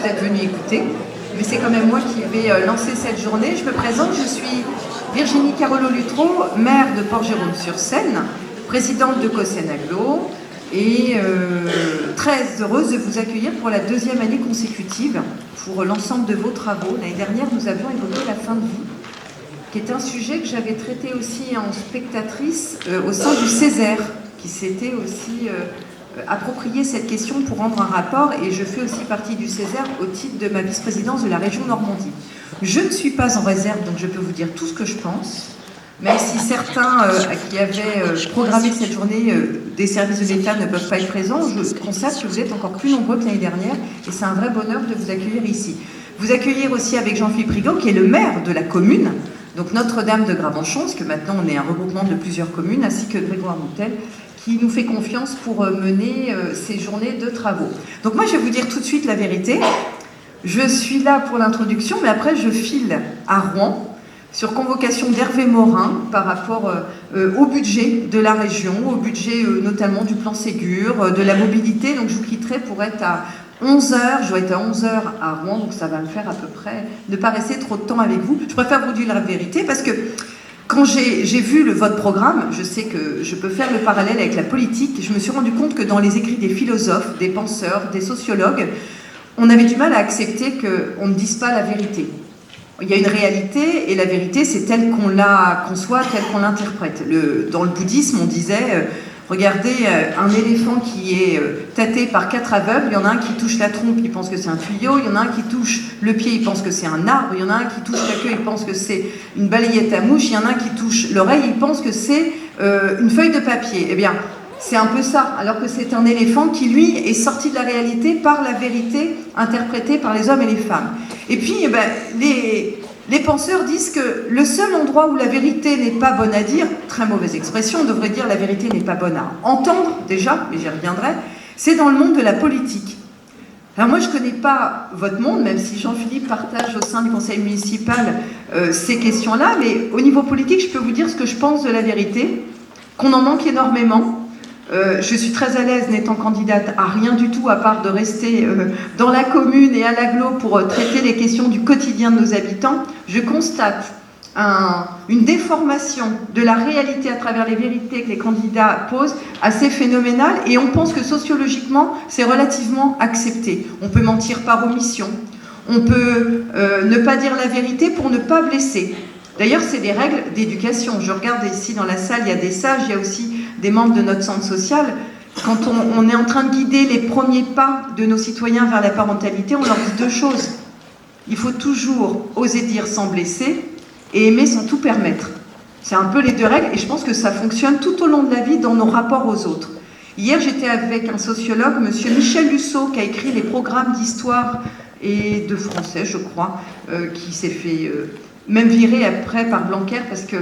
vous êtes venus écouter, mais c'est quand même moi qui vais lancer cette journée. Je me présente, je suis Virginie Carolo-Luttrau, maire de Port-Jérôme-sur-Seine, présidente de Cosseine Agglo, et très heureuse de vous accueillir pour la deuxième année consécutive pour l'ensemble de vos travaux. L'année dernière, nous avions évoqué la fin de vie, qui est un sujet que j'avais traité aussi en spectatrice au sein du Césaire, qui s'était aussi approprié cette question pour rendre un rapport, et je fais aussi partie du Césaire au titre de ma vice-présidence de la région Normandie. Je ne suis pas en réserve, donc je peux vous dire tout ce que je pense, même si certains qui avaient programmé cette journée des services de l'État ne peuvent pas être présents, je constate que vous êtes encore plus nombreux que l'année dernière, et c'est un vrai bonheur de vous accueillir ici. Vous accueillir aussi avec Jean-Philippe Rigaud, qui est le maire de la commune, donc Notre-Dame de Gravenchon, parce que maintenant on est un regroupement de plusieurs communes, ainsi que Grégoire Montel, qui nous fait confiance pour mener ces journées de travaux. Donc moi je vais vous dire tout de suite la vérité. Je suis là pour l'introduction, mais après je file à Rouen, sur convocation d'Hervé Morin par rapport au budget de la région, au budget notamment du plan Ségur, de la mobilité. Donc je vous quitterai pour être à 11h, je dois être à 11h à Rouen, donc ça va me faire à peu près ne pas rester trop de temps avec vous. Je préfère vous dire la vérité parce que quand j'ai vu votre programme, je sais que je peux faire le parallèle avec la politique, je me suis rendu compte que dans les écrits des philosophes, des penseurs, des sociologues, on avait du mal à accepter qu'on ne dise pas la vérité. Il y a une réalité, et la vérité, c'est telle qu'on la conçoit, telle qu'on l'interprète. Dans le bouddhisme, on disait, regardez un éléphant qui est tâté par 4 aveugles, il y en a un qui touche la trompe, il pense que c'est un tuyau, il y en a un qui touche le pied, il pense que c'est un arbre, il y en a un qui touche la queue, il pense que c'est une balayette à mouche, il y en a un qui touche l'oreille, il pense que c'est une feuille de papier. Eh bien, c'est un peu ça, alors que c'est un éléphant qui, lui, est sorti de la réalité par la vérité interprétée par les hommes et les femmes. Et puis, eh ben, les penseurs disent que le seul endroit où la vérité n'est pas bonne à dire, très mauvaise expression, on devrait dire la vérité n'est pas bonne à entendre, déjà, mais j'y reviendrai, c'est dans le monde de la politique. Alors moi, je ne connais pas votre monde, même si Jean-Philippe partage au sein du conseil municipal ces questions-là, mais au niveau politique, je peux vous dire ce que je pense de la vérité, qu'on en manque énormément. Je suis très à l'aise n'étant candidate à rien du tout à part de rester dans la commune et à l'agglo pour traiter les questions du quotidien de nos habitants. Je constate une déformation de la réalité à travers les vérités que les candidats posent assez phénoménale, et on pense que sociologiquement c'est relativement accepté. On peut mentir par omission, on peut ne pas dire la vérité pour ne pas blesser. D'ailleurs, c'est des règles d'éducation. Je regarde ici dans la salle, il y a des sages, il y a aussi des membres de notre centre social. Quand on est en train de guider les premiers pas de nos citoyens vers la parentalité, on leur dit 2 choses. Il faut toujours oser dire sans blesser et aimer sans tout permettre. C'est un peu les 2 règles, et je pense que ça fonctionne tout au long de la vie dans nos rapports aux autres. Hier, j'étais avec un sociologue, monsieur Michel Lussot, qui a écrit les programmes d'histoire et de français, je crois, qui s'est fait même virer après par Blanquer parce que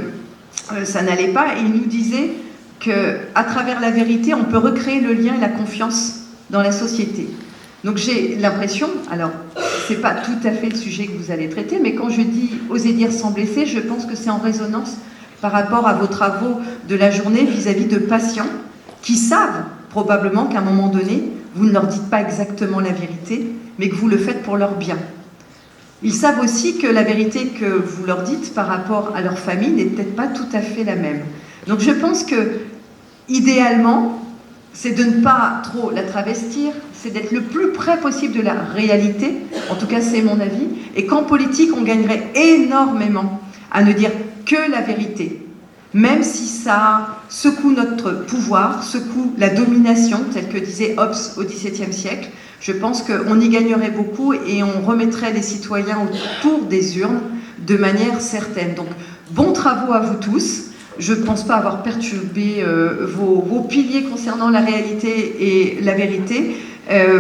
ça n'allait pas, et il nous disait qu'à travers la vérité, on peut recréer le lien et la confiance dans la société. Donc j'ai l'impression, alors c'est pas tout à fait le sujet que vous allez traiter, mais quand je dis oser dire sans blesser, je pense que c'est en résonance par rapport à vos travaux de la journée vis-à-vis de patients qui savent probablement qu'à un moment donné, vous ne leur dites pas exactement la vérité, mais que vous le faites pour leur bien. Ils savent aussi que la vérité que vous leur dites par rapport à leur famille n'est peut-être pas tout à fait la même. Donc je pense que, idéalement, c'est de ne pas trop la travestir, c'est d'être le plus près possible de la réalité, en tout cas c'est mon avis, et qu'en politique on gagnerait énormément à ne dire que la vérité, même si ça secoue notre pouvoir, secoue la domination, telle que disait Hobbes au XVIIe siècle. Je pense qu'on y gagnerait beaucoup et on remettrait les citoyens autour des urnes de manière certaine. Donc, bons travaux à vous tous. Je ne pense pas avoir perturbé vos piliers concernant la réalité et la vérité.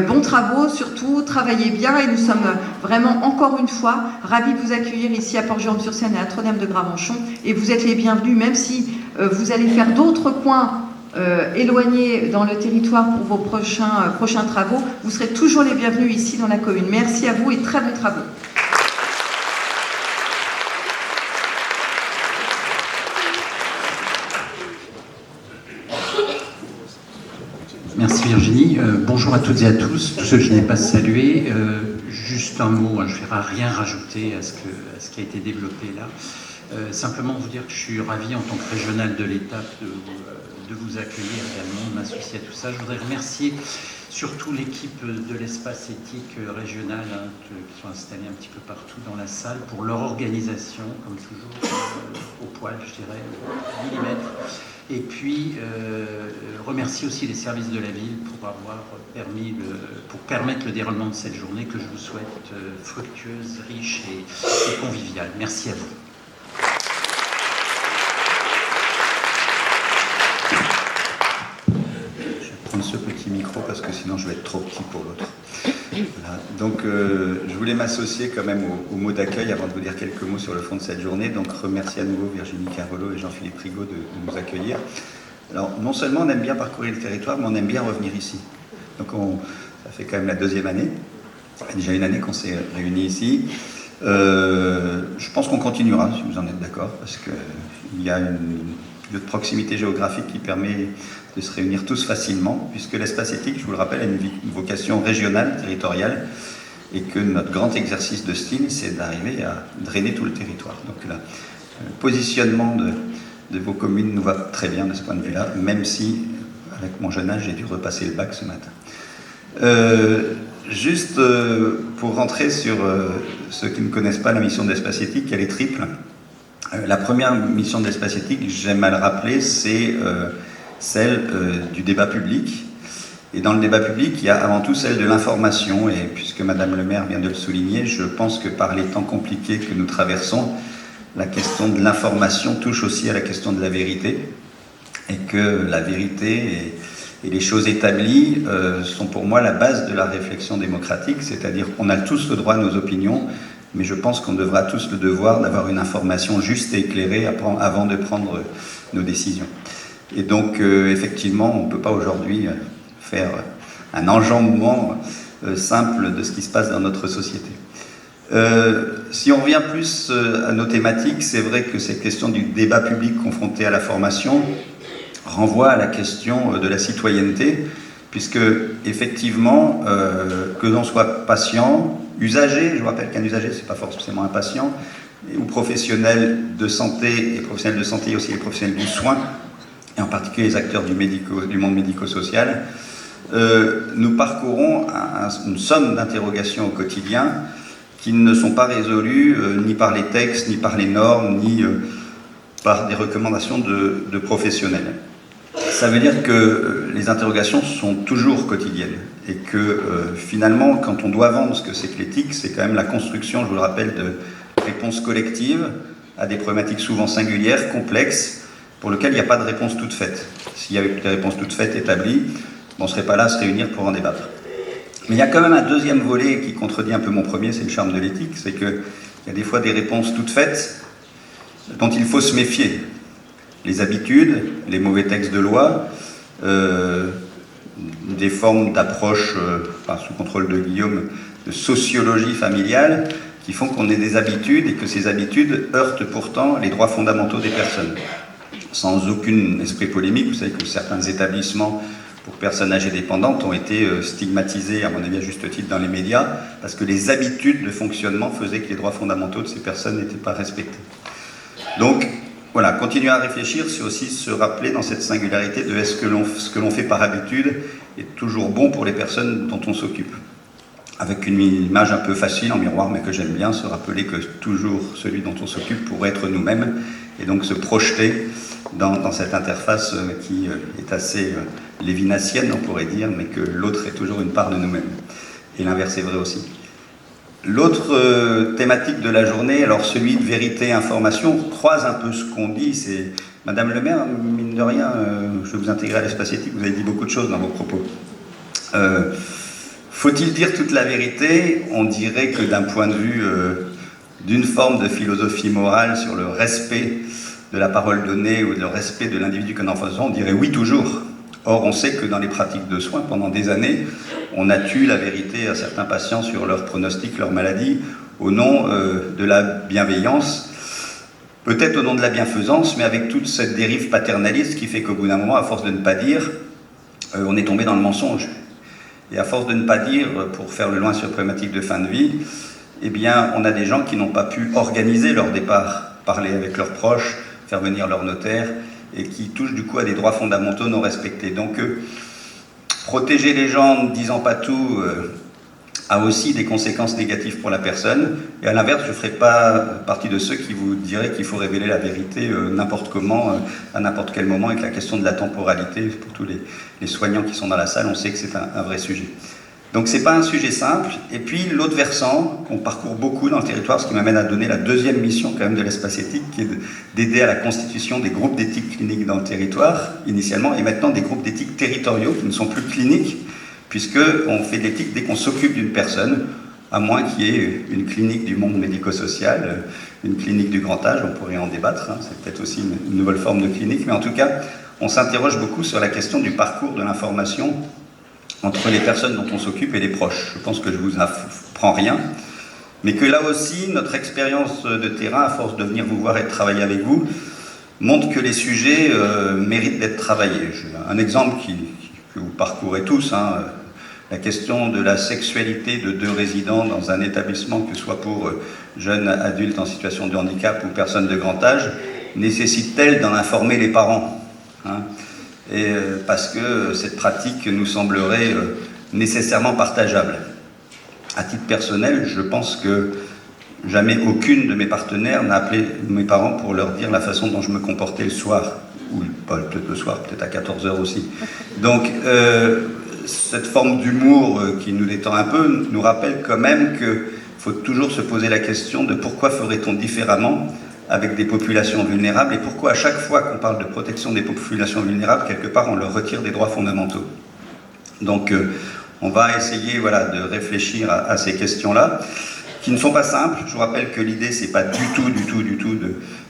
Bons travaux, surtout, travaillez bien, et nous sommes vraiment, encore une fois, ravis de vous accueillir ici à Port-Jérôme-sur-Seine, à Notre-Dame de Gravenchon, et vous êtes les bienvenus, même si vous allez faire d'autres coins éloignés dans le territoire pour vos prochains travaux, vous serez toujours les bienvenus ici dans la commune. Merci à vous et très bons travaux. Merci Virginie. Bonjour à toutes et à tous. Tous ceux que je n'ai pas salués, Juste un mot, je ne vais rien rajouter à ce qui a été développé là. Simplement vous dire que je suis ravi en tant que régional de l'Étape de vous accueillir également, de m'associer à tout ça. Je voudrais remercier surtout l'équipe de l'espace éthique régional qui sont installés un petit peu partout dans la salle pour leur organisation, comme toujours, au poil, je dirais, au millimètre. Et puis, remercier aussi les services de la ville pour avoir pour permettre le déroulement de cette journée que je vous souhaite fructueuse, riche et conviviale. Merci à vous. Ce petit micro parce que sinon je vais être trop petit pour l'autre. Voilà. Donc je voulais m'associer quand même au mot d'accueil avant de vous dire quelques mots sur le fond de cette journée. Donc remercier à nouveau Virginie Carollo et Jean-Philippe Rigaud de nous accueillir. Alors non seulement on aime bien parcourir le territoire, mais on aime bien revenir ici. Donc ça fait quand même la deuxième année. Ça fait déjà une année qu'on s'est réunis ici. Je pense qu'on continuera, si vous en êtes d'accord, parce qu'il y a une de proximité géographique qui permet de se réunir tous facilement, puisque l'espace éthique, je vous le rappelle, a une vocation régionale, territoriale, et que notre grand exercice de style, c'est d'arriver à drainer tout le territoire. Donc là, le positionnement de vos communes nous va très bien de ce point de vue-là, même si, avec mon jeune âge, j'ai dû repasser le bac ce matin. Juste pour rentrer sur ceux qui ne connaissent pas la mission d'espace éthique, elle est triple. La première mission d'espace éthique, j'aime à le rappeler, c'est celle du débat public. Et dans le débat public, il y a avant tout celle de l'information. Et puisque Madame le maire vient de le souligner, je pense que par les temps compliqués que nous traversons, la question de l'information touche aussi à la question de la vérité. Et que la vérité et les choses établies sont pour moi la base de la réflexion démocratique. C'est-à-dire qu'on a tous le droit à nos opinions, mais je pense qu'on devra tous le devoir d'avoir une information juste et éclairée avant de prendre nos décisions. Et donc, effectivement, on ne peut pas aujourd'hui faire un enjambement simple de ce qui se passe dans notre société. Si on revient plus à nos thématiques, c'est vrai que cette question du débat public confronté à la formation renvoie à la question de la citoyenneté, puisque, effectivement, que l'on soit patient, usager, je vous rappelle qu'un usager, c'est pas forcément un patient, ou professionnel de santé, et professionnels de santé, et aussi les professionnels du soin, et en particulier les acteurs du monde médico-social, nous parcourons une somme d'interrogations au quotidien qui ne sont pas résolues ni par les textes, ni par les normes, ni par des recommandations de professionnels. Ça veut dire que les interrogations sont toujours quotidiennes et que finalement, quand on doit vendre ce que c'est que l'éthique, c'est quand même la construction, je vous le rappelle, de réponses collectives à des problématiques souvent singulières, complexes, pour lesquelles il n'y a pas de réponse toute faite. S'il y avait des réponses toutes faites, établies, on ne serait pas là à se réunir pour en débattre. Mais il y a quand même un deuxième volet qui contredit un peu mon premier, c'est le charme de l'éthique, c'est qu'il y a des fois des réponses toutes faites dont il faut se méfier. Les habitudes, les mauvais textes de loi, des formes d'approche, sous contrôle de Guillaume, de sociologie familiale, qui font qu'on ait des habitudes et que ces habitudes heurtent pourtant les droits fondamentaux des personnes. Sans aucun esprit polémique, vous savez que certains établissements pour personnes âgées dépendantes ont été stigmatisés, à mon avis à juste titre, dans les médias, parce que les habitudes de fonctionnement faisaient que les droits fondamentaux de ces personnes n'étaient pas respectés. Donc, voilà, continuer à réfléchir, c'est aussi se rappeler dans cette singularité de ce que l'on fait par habitude est toujours bon pour les personnes dont on s'occupe. Avec une image un peu facile en miroir, mais que j'aime bien, se rappeler que toujours celui dont on s'occupe pourrait être nous-mêmes, et donc se projeter dans cette interface qui est assez lévinassienne, on pourrait dire, mais que l'autre est toujours une part de nous-mêmes. Et l'inverse est vrai aussi. L'autre thématique de la journée, alors celui de vérité et information, croise un peu ce qu'on dit, c'est Madame le maire, mine de rien, je vais vous intégrer à l'espace éthique, vous avez dit beaucoup de choses dans vos propos. Faut-il dire toute la vérité? On dirait que d'un point de vue d'une forme de philosophie morale sur le respect de la parole donnée ou le respect de l'individu qu'on en faisant, on dirait oui toujours. Or, on sait que dans les pratiques de soins, pendant des années, on a tué la vérité à certains patients sur leurs pronostics, leurs maladies, au nom de la bienveillance, peut-être au nom de la bienfaisance, mais avec toute cette dérive paternaliste qui fait qu'au bout d'un moment, à force de ne pas dire, on est tombé dans le mensonge. Et à force de ne pas dire, pour faire le loin sur problématique de fin de vie, eh bien, on a des gens qui n'ont pas pu organiser leur départ, parler avec leurs proches, faire venir leur notaire, et qui touchent du coup à des droits fondamentaux non respectés. Donc, protéger les gens en ne disant pas tout a aussi des conséquences négatives pour la personne. Et à l'inverse, je ne ferai pas partie de ceux qui vous diraient qu'il faut révéler la vérité n'importe comment, à n'importe quel moment, avec la question de la temporalité. Pour tous les soignants qui sont dans la salle, on sait que c'est un vrai sujet. Donc c'est pas un sujet simple. Et puis l'autre versant, qu'on parcourt beaucoup dans le territoire, ce qui m'amène à donner la deuxième mission quand même de l'espace éthique, qui est d'aider à la constitution des groupes d'éthique clinique dans le territoire, initialement, et maintenant des groupes d'éthique territoriaux qui ne sont plus cliniques, puisqu'on fait de l'éthique dès qu'on s'occupe d'une personne, à moins qu'il y ait une clinique du monde médico-social, une clinique du grand âge, on pourrait en débattre, hein, c'est peut-être aussi une nouvelle forme de clinique, mais en tout cas, on s'interroge beaucoup sur la question du parcours de l'information entre les personnes dont on s'occupe et les proches. Je pense que je ne vous apprends rien, mais que là aussi, notre expérience de terrain, à force de venir vous voir et de travailler avec vous, montre que les sujets méritent d'être travaillés. Un exemple que vous parcourez tous, hein, la question de la sexualité de deux résidents dans un établissement, que ce soit pour jeunes adultes en situation de handicap ou personnes de grand âge, nécessite-t-elle d'en informer les parents, hein, et parce que cette pratique nous semblerait nécessairement partageable. À titre personnel, je pense que jamais aucune de mes partenaires n'a appelé mes parents pour leur dire la façon dont je me comportais le soir, ou peut-être le soir, peut-être à 14h aussi. Donc, cette forme d'humour qui nous détend un peu nous rappelle quand même qu'il faut toujours se poser la question de pourquoi ferait-on différemment avec des populations vulnérables, et pourquoi à chaque fois qu'on parle de protection des populations vulnérables, quelque part on leur retire des droits fondamentaux. Donc on va essayer, voilà, de réfléchir à ces questions-là, qui ne sont pas simples. Je vous rappelle que l'idée, c'est pas du tout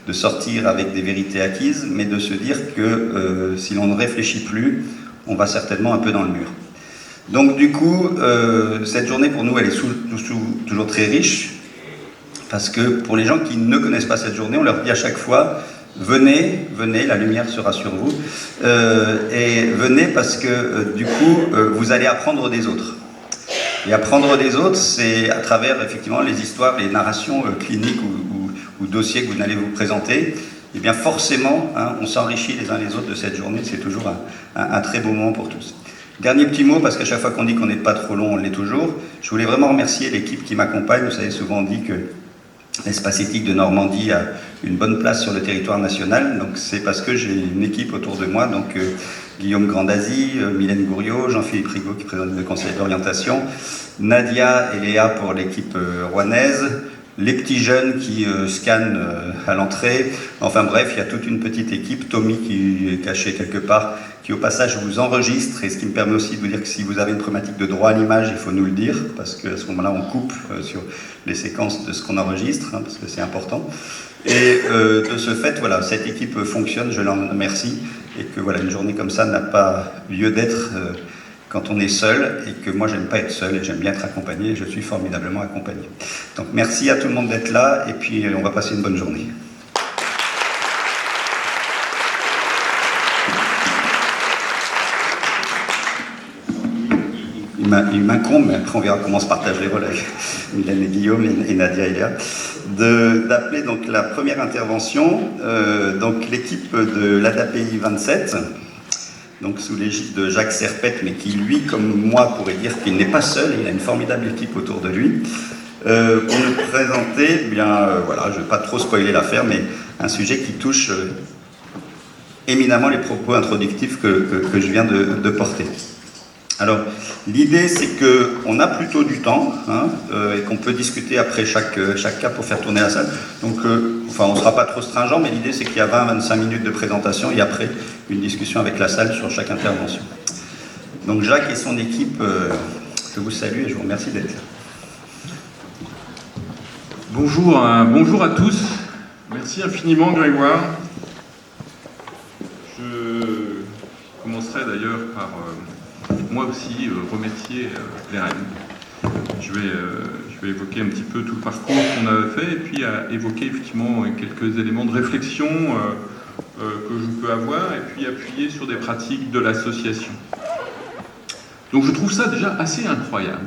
de sortir avec des vérités acquises, mais de se dire que si l'on ne réfléchit plus, on va certainement un peu dans le mur. Donc du coup, cette journée pour nous, elle est toujours très riche, parce que pour les gens qui ne connaissent pas cette journée, on leur dit à chaque fois, venez, la lumière sera sur vous, et venez parce que du coup, vous allez apprendre des autres. Et apprendre des autres, c'est à travers effectivement les histoires, les narrations cliniques ou dossiers que vous allez vous présenter. Et bien forcément, hein, on s'enrichit les uns les autres de cette journée, c'est toujours un très beau moment pour tous. Dernier petit mot, parce qu'à chaque fois qu'on dit qu'on n'est pas trop long, on l'est toujours. Je voulais vraiment remercier l'équipe qui m'accompagne. Vous savez, souvent on dit que l'espace éthique de Normandie a une bonne place sur le territoire national. Donc c'est parce que j'ai une équipe autour de moi, donc Guillaume Grandazzi, Mylène Gouriot, Jean-Philippe Rigaud qui présente le conseil d'orientation, Nadia et Léa pour l'équipe rouennaise, les petits jeunes qui scannent à l'entrée. Enfin bref, il y a toute une petite équipe, Tommy qui est caché quelque part, qui au passage vous enregistre, et ce qui me permet aussi de vous dire que si vous avez une problématique de droit à l'image, il faut nous le dire, parce qu'à ce moment-là on coupe sur les séquences de ce qu'on enregistre, hein, parce que c'est important. Et de ce fait, voilà, cette équipe fonctionne, je l'en remercie, et que voilà, une journée comme ça n'a pas lieu d'être quand on est seul, et que moi j'aime pas être seul, et j'aime bien être accompagné, et je suis formidablement accompagné. Donc merci à tout le monde d'être là, et puis on va passer une bonne journée. Il m'incombe, mais après on verra comment on se partage les rôles avec Mylène et Guillaume et Nadia et Léa, d'appeler donc la première intervention, donc l'équipe de l'ADAPI 27, donc sous l'égide de Jacques Serpette, mais qui lui, comme moi, pourrait dire qu'il n'est pas seul, il a une formidable équipe autour de lui, pour nous présenter, eh bien, voilà, je ne vais pas trop spoiler l'affaire, mais un sujet qui touche éminemment les propos introductifs que je viens de porter. Alors, l'idée, c'est qu'on a plutôt du temps, hein, et qu'on peut discuter après chaque cas pour faire tourner la salle. Donc, enfin, on ne sera pas trop stringent, mais l'idée, c'est qu'il y a 20-25 minutes de présentation et après, une discussion avec la salle sur chaque intervention. Donc, Jacques et son équipe, je vous salue et je vous remercie d'être là. Bonjour à tous. Merci infiniment, Grégoire. Je commencerai d'ailleurs par... moi aussi, remercier les reines. Je vais évoquer un petit peu tout le parcours qu'on a fait et puis évoquer effectivement quelques éléments de réflexion que je peux avoir et puis appuyer sur des pratiques de l'association. Donc je trouve ça déjà assez incroyable.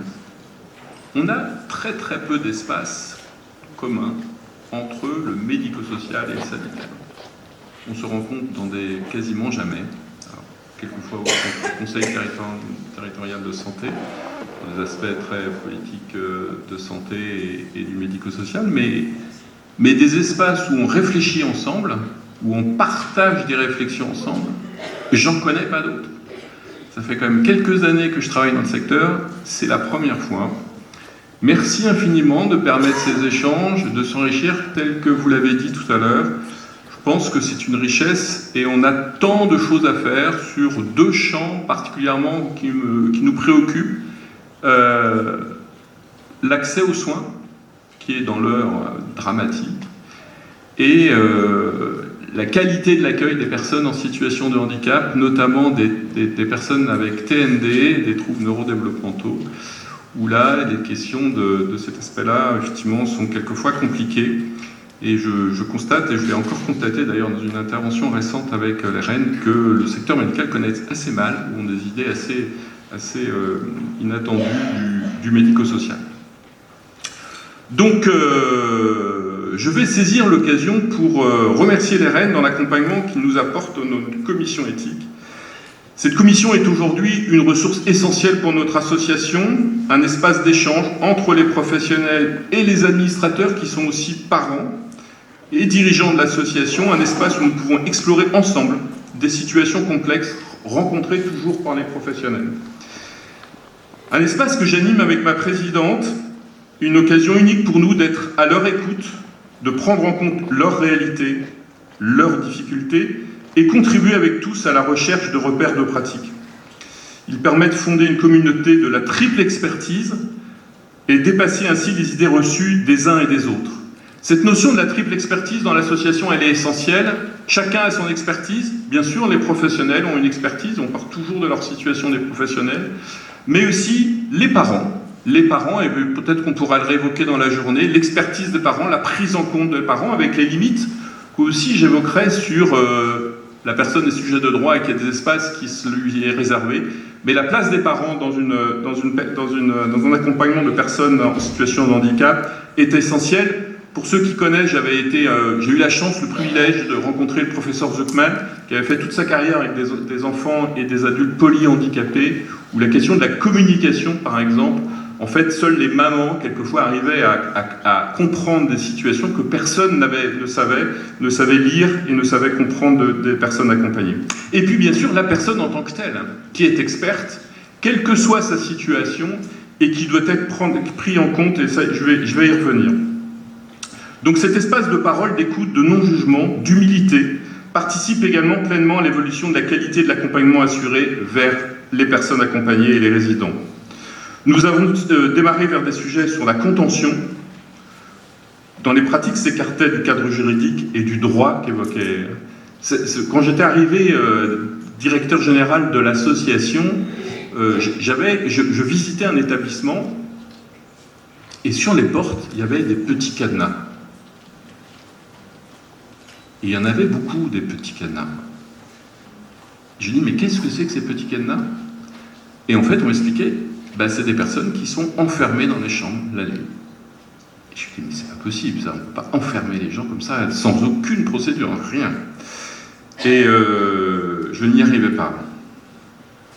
On a très très peu d'espace commun entre le médico-social et le syndical. On se rencontre dans des quasiment jamais, alors, quelquefois au Conseil territorial de santé, dans des aspects très politiques de santé et du médico-social, mais des espaces où on réfléchit ensemble, où on partage des réflexions ensemble, j'en connais pas d'autres. Ça fait quand même quelques années que je travaille dans le secteur, c'est la première fois. Merci infiniment de permettre ces échanges, de s'enrichir tel que vous l'avez dit tout à l'heure. Je pense que c'est une richesse et on a tant de choses à faire sur deux champs particulièrement qui nous préoccupent. L'accès aux soins, qui est dans l'heure dramatique, et la qualité de l'accueil des personnes en situation de handicap, notamment des personnes avec TND, des troubles neurodéveloppementaux, où là, les questions de cet aspect-là, effectivement, sont quelquefois compliquées. Et je constate, et je l'ai encore constaté d'ailleurs dans une intervention récente avec les REN, que le secteur médical connaît assez mal, ou ont des idées assez inattendues du médico-social. Donc, je vais saisir l'occasion pour remercier les REN dans l'accompagnement qu'ils nous apportent dans notre commission éthique. Cette commission est aujourd'hui une ressource essentielle pour notre association, un espace d'échange entre les professionnels et les administrateurs qui sont aussi parents et dirigeants de l'association, un espace où nous pouvons explorer ensemble des situations complexes rencontrées toujours par les professionnels. Un espace que j'anime avec ma présidente, une occasion unique pour nous d'être à leur écoute, de prendre en compte leurs réalités, leurs difficultés, et contribuer avec tous à la recherche de repères de pratique. Il permet de fonder une communauté de la triple expertise et dépasser ainsi les idées reçues des uns et des autres. Cette notion de la triple expertise dans l'association, elle est essentielle. Chacun a son expertise. Bien sûr, les professionnels ont une expertise, on part toujours de leur situation des professionnels, mais aussi les parents. Les parents, et peut-être qu'on pourra le réévoquer dans la journée, l'expertise des parents, la prise en compte des parents avec les limites qu'aussi j'évoquerai sur la personne est sujet de droit et qu'il y a des espaces qui lui est réservé, mais la place des parents dans un accompagnement de personnes en situation de handicap est essentielle. Pour ceux qui connaissent, j'ai eu la chance, le privilège de rencontrer le professeur Zuckman, qui avait fait toute sa carrière avec des enfants et des adultes polyhandicapés, où la question de la communication, par exemple, en fait, seules les mamans, quelquefois, arrivaient à comprendre des situations que personne ne savait lire et ne savait comprendre des personnes accompagnées. Et puis, bien sûr, la personne en tant que telle, qui est experte, quelle que soit sa situation, et qui doit être pris en compte, et ça, je vais y revenir. Donc cet espace de parole, d'écoute, de non-jugement, d'humilité, participe également pleinement à l'évolution de la qualité de l'accompagnement assuré vers les personnes accompagnées et les résidents. Nous avons démarré vers des sujets sur la contention, dans les pratiques s'écartaient du cadre juridique et du droit qu'évoquait. Quand j'étais arrivé directeur général de l'association, je visitais un établissement et sur les portes, il y avait des petits cadenas. Et il y en avait beaucoup, des petits cadenas. Je dis, mais qu'est-ce que c'est que ces petits cadenas? Et en fait, on m'expliquait, c'est des personnes qui sont enfermées dans les chambres la nuit. Et je dis, mais c'est pas possible, ça, on ne peut pas enfermer les gens comme ça, sans aucune procédure, rien. Et je n'y arrivais pas.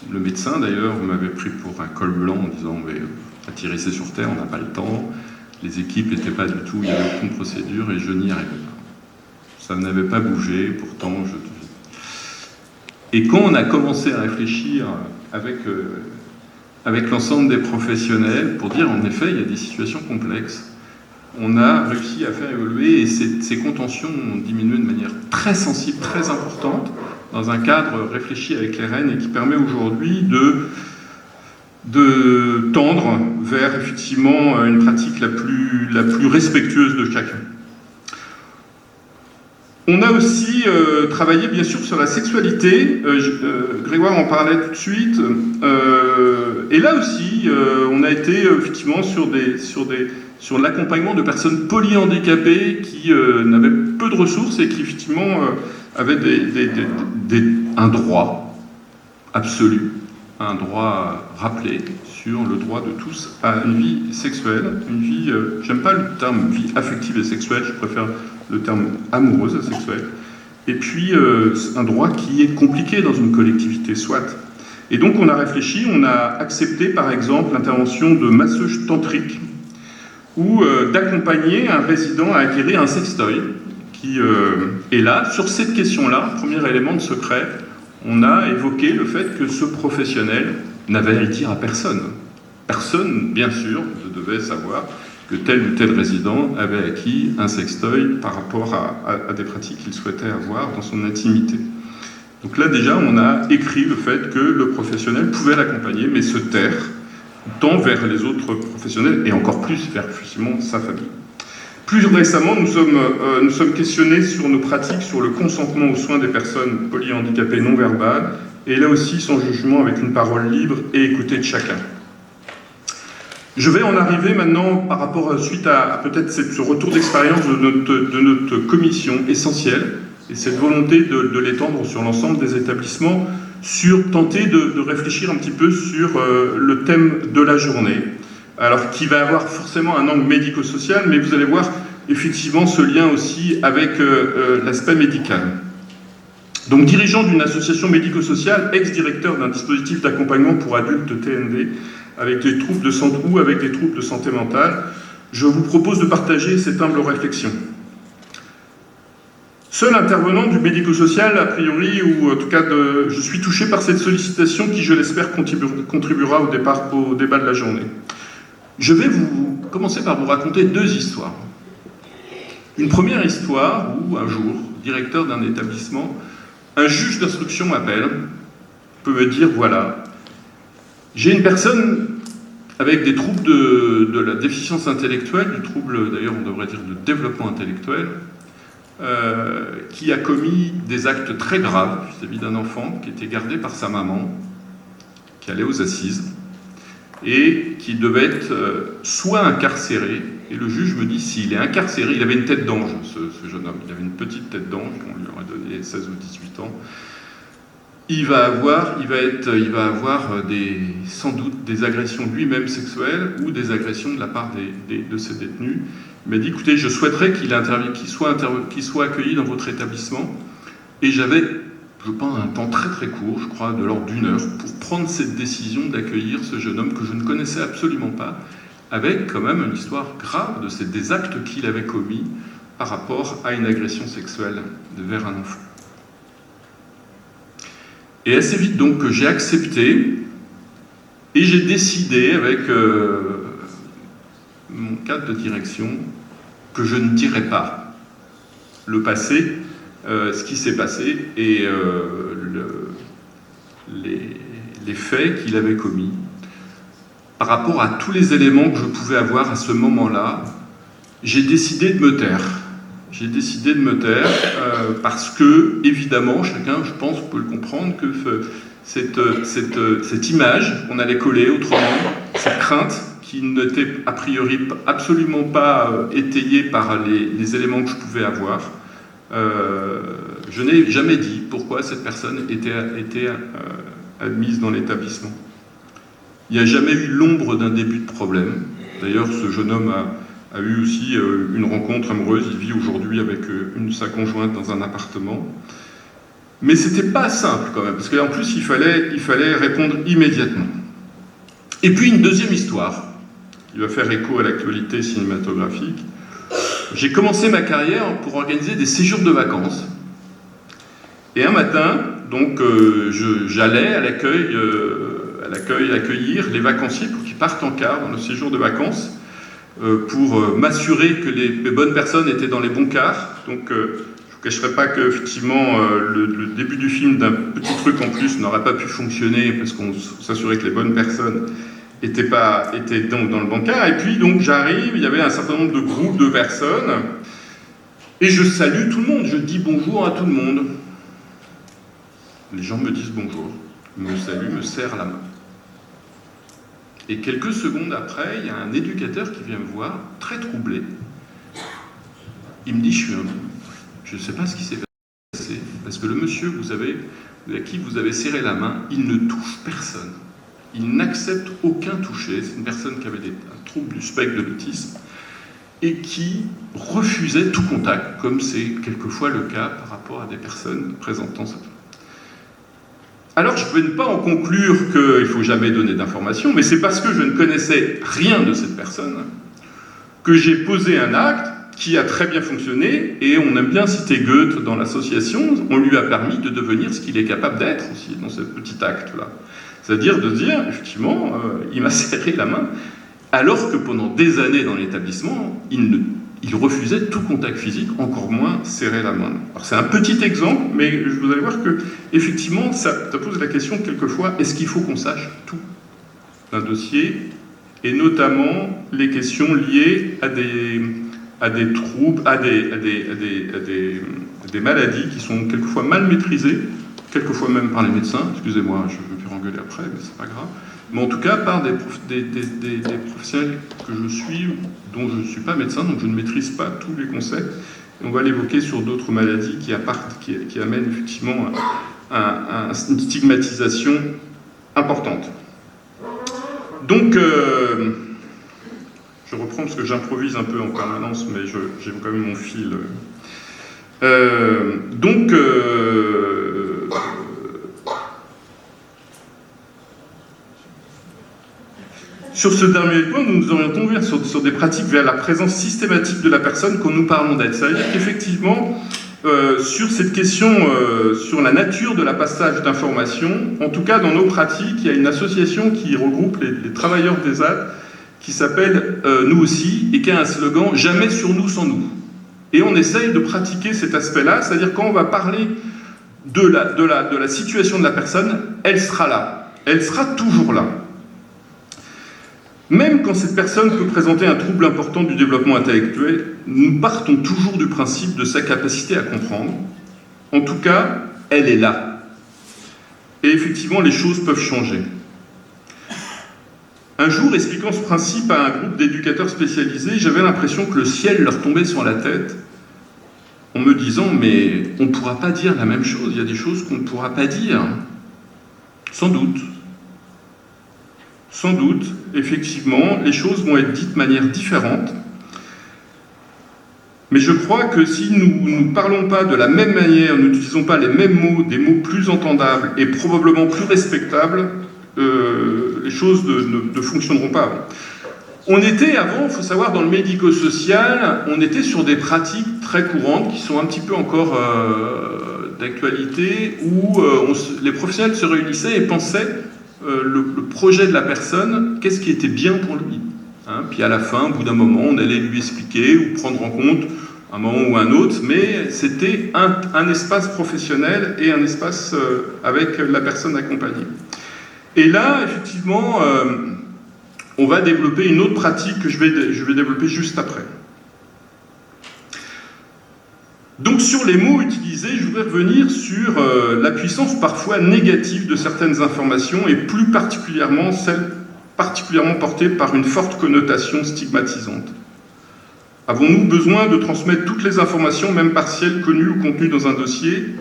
Le médecin, d'ailleurs, m'avait pris pour un col blanc en disant, mais atterrissez sur Terre, on n'a pas le temps. Les équipes n'étaient pas du tout, il n'y avait aucune procédure, et je n'y arrivais pas. Ça n'avait pas bougé, pourtant Et quand on a commencé à réfléchir avec l'ensemble des professionnels, pour dire en effet, il y a des situations complexes, on a réussi à faire évoluer, et ces contentions ont diminué de manière très sensible, très importante, dans un cadre réfléchi avec les REN, et qui permet aujourd'hui de tendre vers effectivement une pratique la plus respectueuse de chacun. On a aussi travaillé bien sûr sur la sexualité, Grégoire en parlait tout de suite, et là aussi on a été effectivement sur l'accompagnement de personnes polyhandicapées qui n'avaient peu de ressources et qui effectivement avaient un droit absolu un droit rappelé sur le droit de tous à une vie sexuelle, une vie, j'aime pas le terme vie affective et sexuelle, je préfère le terme amoureuse et sexuelle, et puis un droit qui est compliqué dans une collectivité, soit. Et donc on a réfléchi, on a accepté par exemple l'intervention de masseuses tantriques ou d'accompagner un résident à acquérir un sextoy qui est là. Sur cette question-là, premier élément de secret, on a évoqué le fait que ce professionnel n'avait à le dire à personne. Personne, bien sûr, ne devait savoir que tel ou tel résident avait acquis un sextoy par rapport à des pratiques qu'il souhaitait avoir dans son intimité. Donc là, déjà, on a écrit le fait que le professionnel pouvait l'accompagner, mais se taire, tant vers les autres professionnels, et encore plus vers, effectivement, sa famille. Plus récemment, nous sommes questionnés sur nos pratiques, sur le consentement aux soins des personnes polyhandicapées non verbales, et là aussi sans jugement, avec une parole libre et écoutée de chacun. Je vais en arriver maintenant par rapport, suite à peut-être ce retour d'expérience de notre commission essentielle, et cette volonté de l'étendre sur l'ensemble des établissements, sur tenter de réfléchir un petit peu sur le thème de la journée. Alors, qui va avoir forcément un angle médico-social, mais vous allez voir effectivement ce lien aussi avec l'aspect médical. Donc, dirigeant d'une association médico-sociale, ex-directeur d'un dispositif d'accompagnement pour adultes TND, avec des troubles de santé ou avec des troubles de santé mentale, je vous propose de partager cette humble réflexion. Seul intervenant du médico-social, a priori, ou en tout cas, je suis touché par cette sollicitation qui, je l'espère, contribuera au débat de la journée. Je vais commencer par vous raconter deux histoires. Une première histoire où, un jour, directeur d'un établissement, un juge d'instruction m'appelle, peut me dire, voilà, j'ai une personne avec des troubles de la déficience intellectuelle, du trouble, d'ailleurs, on devrait dire de développement intellectuel, qui a commis des actes très graves vis-à-vis d'un enfant qui était gardé par sa maman, qui allait aux assises, et qui devait être soit incarcéré, et le juge me dit s'il est incarcéré, il avait une tête d'ange, ce jeune homme, il avait une petite tête d'ange, on lui aurait donné 16 ou 18 ans, il va avoir sans doute des agressions lui-même sexuelles ou des agressions de la part de ses détenus. Il m'a dit, écoutez, je souhaiterais qu'il soit accueilli dans votre établissement, et j'avais, je pense, un temps très très court, je crois de l'ordre d'1 heure, pour prendre cette décision d'accueillir ce jeune homme que je ne connaissais absolument pas, avec quand même une histoire grave des actes qu'il avait commis par rapport à une agression sexuelle vers un enfant. Et assez vite donc que j'ai accepté, et j'ai décidé avec mon cadre de direction que je ne dirais pas le passé, ce qui s'est passé et les faits qu'il avait commis. Par rapport à tous les éléments que je pouvais avoir à ce moment-là, j'ai décidé de me taire. J'ai décidé de me taire parce que, évidemment, chacun, je pense, peut le comprendre, que cette image qu'on allait coller autrement, cette crainte qui n'était a priori absolument pas étayée par les éléments que je pouvais avoir, je n'ai jamais dit pourquoi cette personne était admise dans l'établissement. Il n'y a jamais eu l'ombre d'un début de problème. D'ailleurs, ce jeune homme a eu aussi une rencontre amoureuse. Il vit aujourd'hui avec sa conjointe dans un appartement. Mais c'était pas simple quand même, parce qu'en plus, il fallait répondre immédiatement. Et puis une deuxième histoire, qui va faire écho à l'actualité cinématographique. J'ai commencé ma carrière pour organiser des séjours de vacances. Et un matin, donc, j'allais à l'accueil accueillir les vacanciers pour qu'ils partent en car dans le séjour de vacances, pour m'assurer que les bonnes personnes étaient dans les bons cars. Donc, je ne vous cacherai pas qu'effectivement, le début du film d'un petit truc en plus n'aurait pas pu fonctionner parce qu'on s'assurait que les bonnes personnes étaient dans le bon car. Et puis, donc, j'arrive, il y avait un certain nombre de groupes de personnes, et je salue tout le monde, je dis bonjour à tout le monde. Les gens me disent bonjour, me saluent, me serrent la main. Et quelques secondes après, il y a un éducateur qui vient me voir, très troublé. Il me dit, je ne sais pas ce qui s'est passé, parce que le monsieur à qui vous avez serré la main, il ne touche personne. il n'accepte aucun toucher. C'est une personne qui avait un trouble du spectre de l'autisme et qui refusait tout contact, comme c'est quelquefois le cas par rapport à des personnes présentant ça. Alors, je ne peux pas en conclure qu'il ne faut jamais donner d'informations, mais c'est parce que je ne connaissais rien de cette personne que j'ai posé un acte qui a très bien fonctionné, et on aime bien citer Goethe dans l'association, on lui a permis de devenir ce qu'il est capable d'être aussi, dans ce petit acte-là. C'est-à-dire de dire, effectivement, il m'a serré la main, alors que pendant des années dans l'établissement, il refusait tout contact physique, encore moins serrer la main. Alors c'est un petit exemple, mais vous allez voir que, effectivement, ça pose la question quelquefois, est-ce qu'il faut qu'on sache tout d'un dossier, et notamment les questions liées à des troubles, à des maladies qui sont quelquefois mal maîtrisées, quelquefois même par les médecins, excusez-moi, je vais me faire engueuler après, mais c'est pas grave, mais en tout cas par des professionnels que je suis, dont je ne suis pas médecin, donc je ne maîtrise pas tous les concepts, et on va l'évoquer sur d'autres maladies qui amènent effectivement une stigmatisation importante. Donc, je reprends parce que j'improvise un peu en permanence, mais j'ai quand même mon fil. Sur ce dernier point, nous nous orientons sur des pratiques vers la présence systématique de la personne quand nous parlons d'aide. Ça veut dire qu'effectivement, sur cette question, sur la nature de la passage d'informations, en tout cas dans nos pratiques, il y a une association qui regroupe les travailleurs des EHPAD qui s'appelle Nous aussi, et qui a un slogan « Jamais sur nous sans nous ». Et on essaye de pratiquer cet aspect-là, c'est-à-dire quand on va parler de la situation de la personne, elle sera là, elle sera toujours là. Même quand cette personne peut présenter un trouble important du développement intellectuel, nous partons toujours du principe de sa capacité à comprendre. En tout cas, elle est là. Et effectivement, les choses peuvent changer. Un jour, expliquant ce principe à un groupe d'éducateurs spécialisés, j'avais l'impression que le ciel leur tombait sur la tête en me disant « mais on ne pourra pas dire la même chose, il y a des choses qu'on ne pourra pas dire. » Sans doute. Sans doute, effectivement, les choses vont être dites de manière différente. Mais je crois que si nous ne parlons pas de la même manière, nous n'utilisons pas les mêmes mots, des mots plus entendables et probablement plus respectables, les choses ne fonctionneront pas. On était avant, il faut savoir, dans le médico-social, on était sur des pratiques très courantes qui sont un petit peu encore d'actualité, où les professionnels se réunissaient et pensaient le projet de la personne, qu'est-ce qui était bien pour lui. Puis à la fin, au bout d'un moment, on allait lui expliquer ou prendre en compte un moment ou un autre, mais c'était un espace professionnel et un espace avec la personne accompagnée. Et là, effectivement, on va développer une autre pratique que je vais développer juste après. Donc sur les mots utilisés, je voudrais revenir sur la puissance parfois négative de certaines informations et plus particulièrement celles particulièrement portées par une forte connotation stigmatisante. Avons-nous besoin de transmettre toutes les informations, même partielles, connues ou contenues dans un dossier ?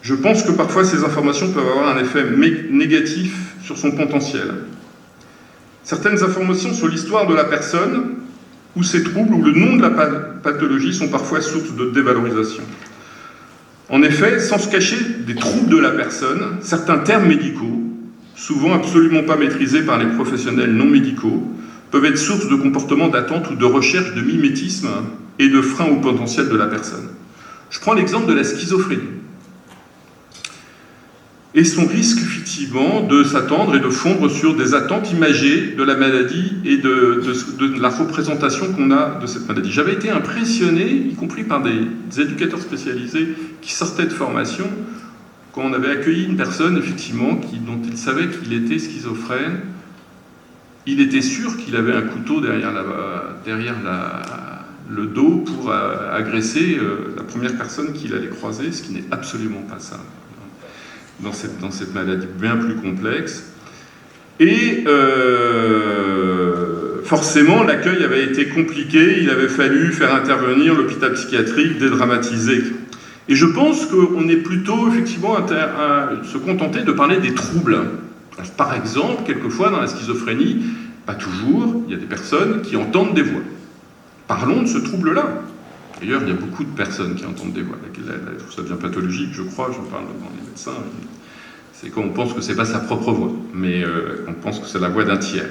Je pense que parfois ces informations peuvent avoir un effet négatif sur son potentiel. Certaines informations sur l'histoire de la personne ou ses troubles ou le nom de la pathologie sont parfois source de dévalorisation. En effet, sans se cacher des troubles de la personne, certains termes médicaux, souvent absolument pas maîtrisés par les professionnels non médicaux, peuvent être source de comportements d'attente ou de recherche de mimétisme et de frein au potentiel de la personne. Je prends l'exemple de la schizophrénie. Et son risque, effectivement, de s'attendre et de fondre sur des attentes imagées de la maladie et de la représentation qu'on a de cette maladie. J'avais été impressionné, y compris par des éducateurs spécialisés qui sortaient de formation, quand on avait accueilli une personne, effectivement, dont il savait qu'il était schizophrène. Il était sûr qu'il avait un couteau derrière le dos pour agresser la première personne qu'il allait croiser, ce qui n'est absolument pas ça. Dans cette maladie bien plus complexe. Et forcément, l'accueil avait été compliqué, il avait fallu faire intervenir l'hôpital psychiatrique, dédramatiser. Et je pense qu'on est plutôt, effectivement, à se contenter de parler des troubles. Par exemple, quelquefois dans la schizophrénie, pas toujours, il y a des personnes qui entendent des voix. Parlons de ce trouble-là. D'ailleurs, il y a beaucoup de personnes qui entendent des voix. Ça devient pathologique, je crois, j'en parle devant les médecins. C'est quand on pense que ce n'est pas sa propre voix, mais on pense que c'est la voix d'un tiers.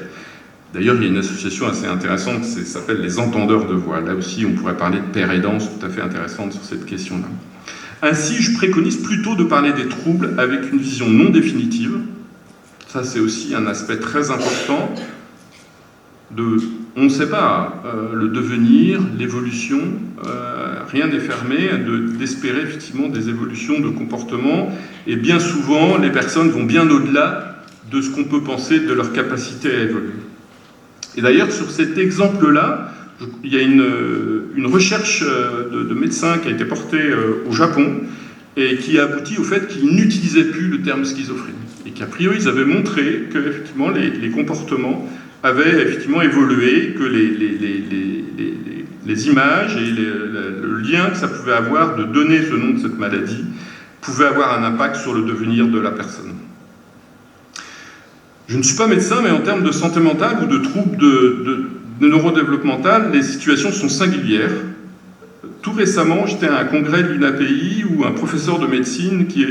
D'ailleurs, il y a une association assez intéressante qui s'appelle les entendeurs de voix. Là aussi, on pourrait parler de paire aidance tout à fait intéressante sur cette question-là. Ainsi, je préconise plutôt de parler des troubles avec une vision non définitive. Ça, c'est aussi un aspect très important on ne sait pas, le devenir, l'évolution, rien n'est fermé, d'espérer effectivement des évolutions de comportement, et bien souvent, les personnes vont bien au-delà de ce qu'on peut penser de leur capacité à évoluer. Et d'ailleurs, sur cet exemple-là, il y a une recherche de médecins qui a été portée au Japon, et qui a abouti au fait qu'ils n'utilisaient plus le terme schizophrénie, et qu'a priori, ils avaient montré que effectivement, les comportements avaient effectivement évolué, que les images et le lien que ça pouvait avoir de donner ce nom de cette maladie pouvait avoir un impact sur le devenir de la personne. Je ne suis pas médecin, mais en termes de santé mentale ou de troubles de neurodéveloppemental, les situations sont singulières. Tout récemment, j'étais à un congrès de l'UNAPI où un professeur de médecine qui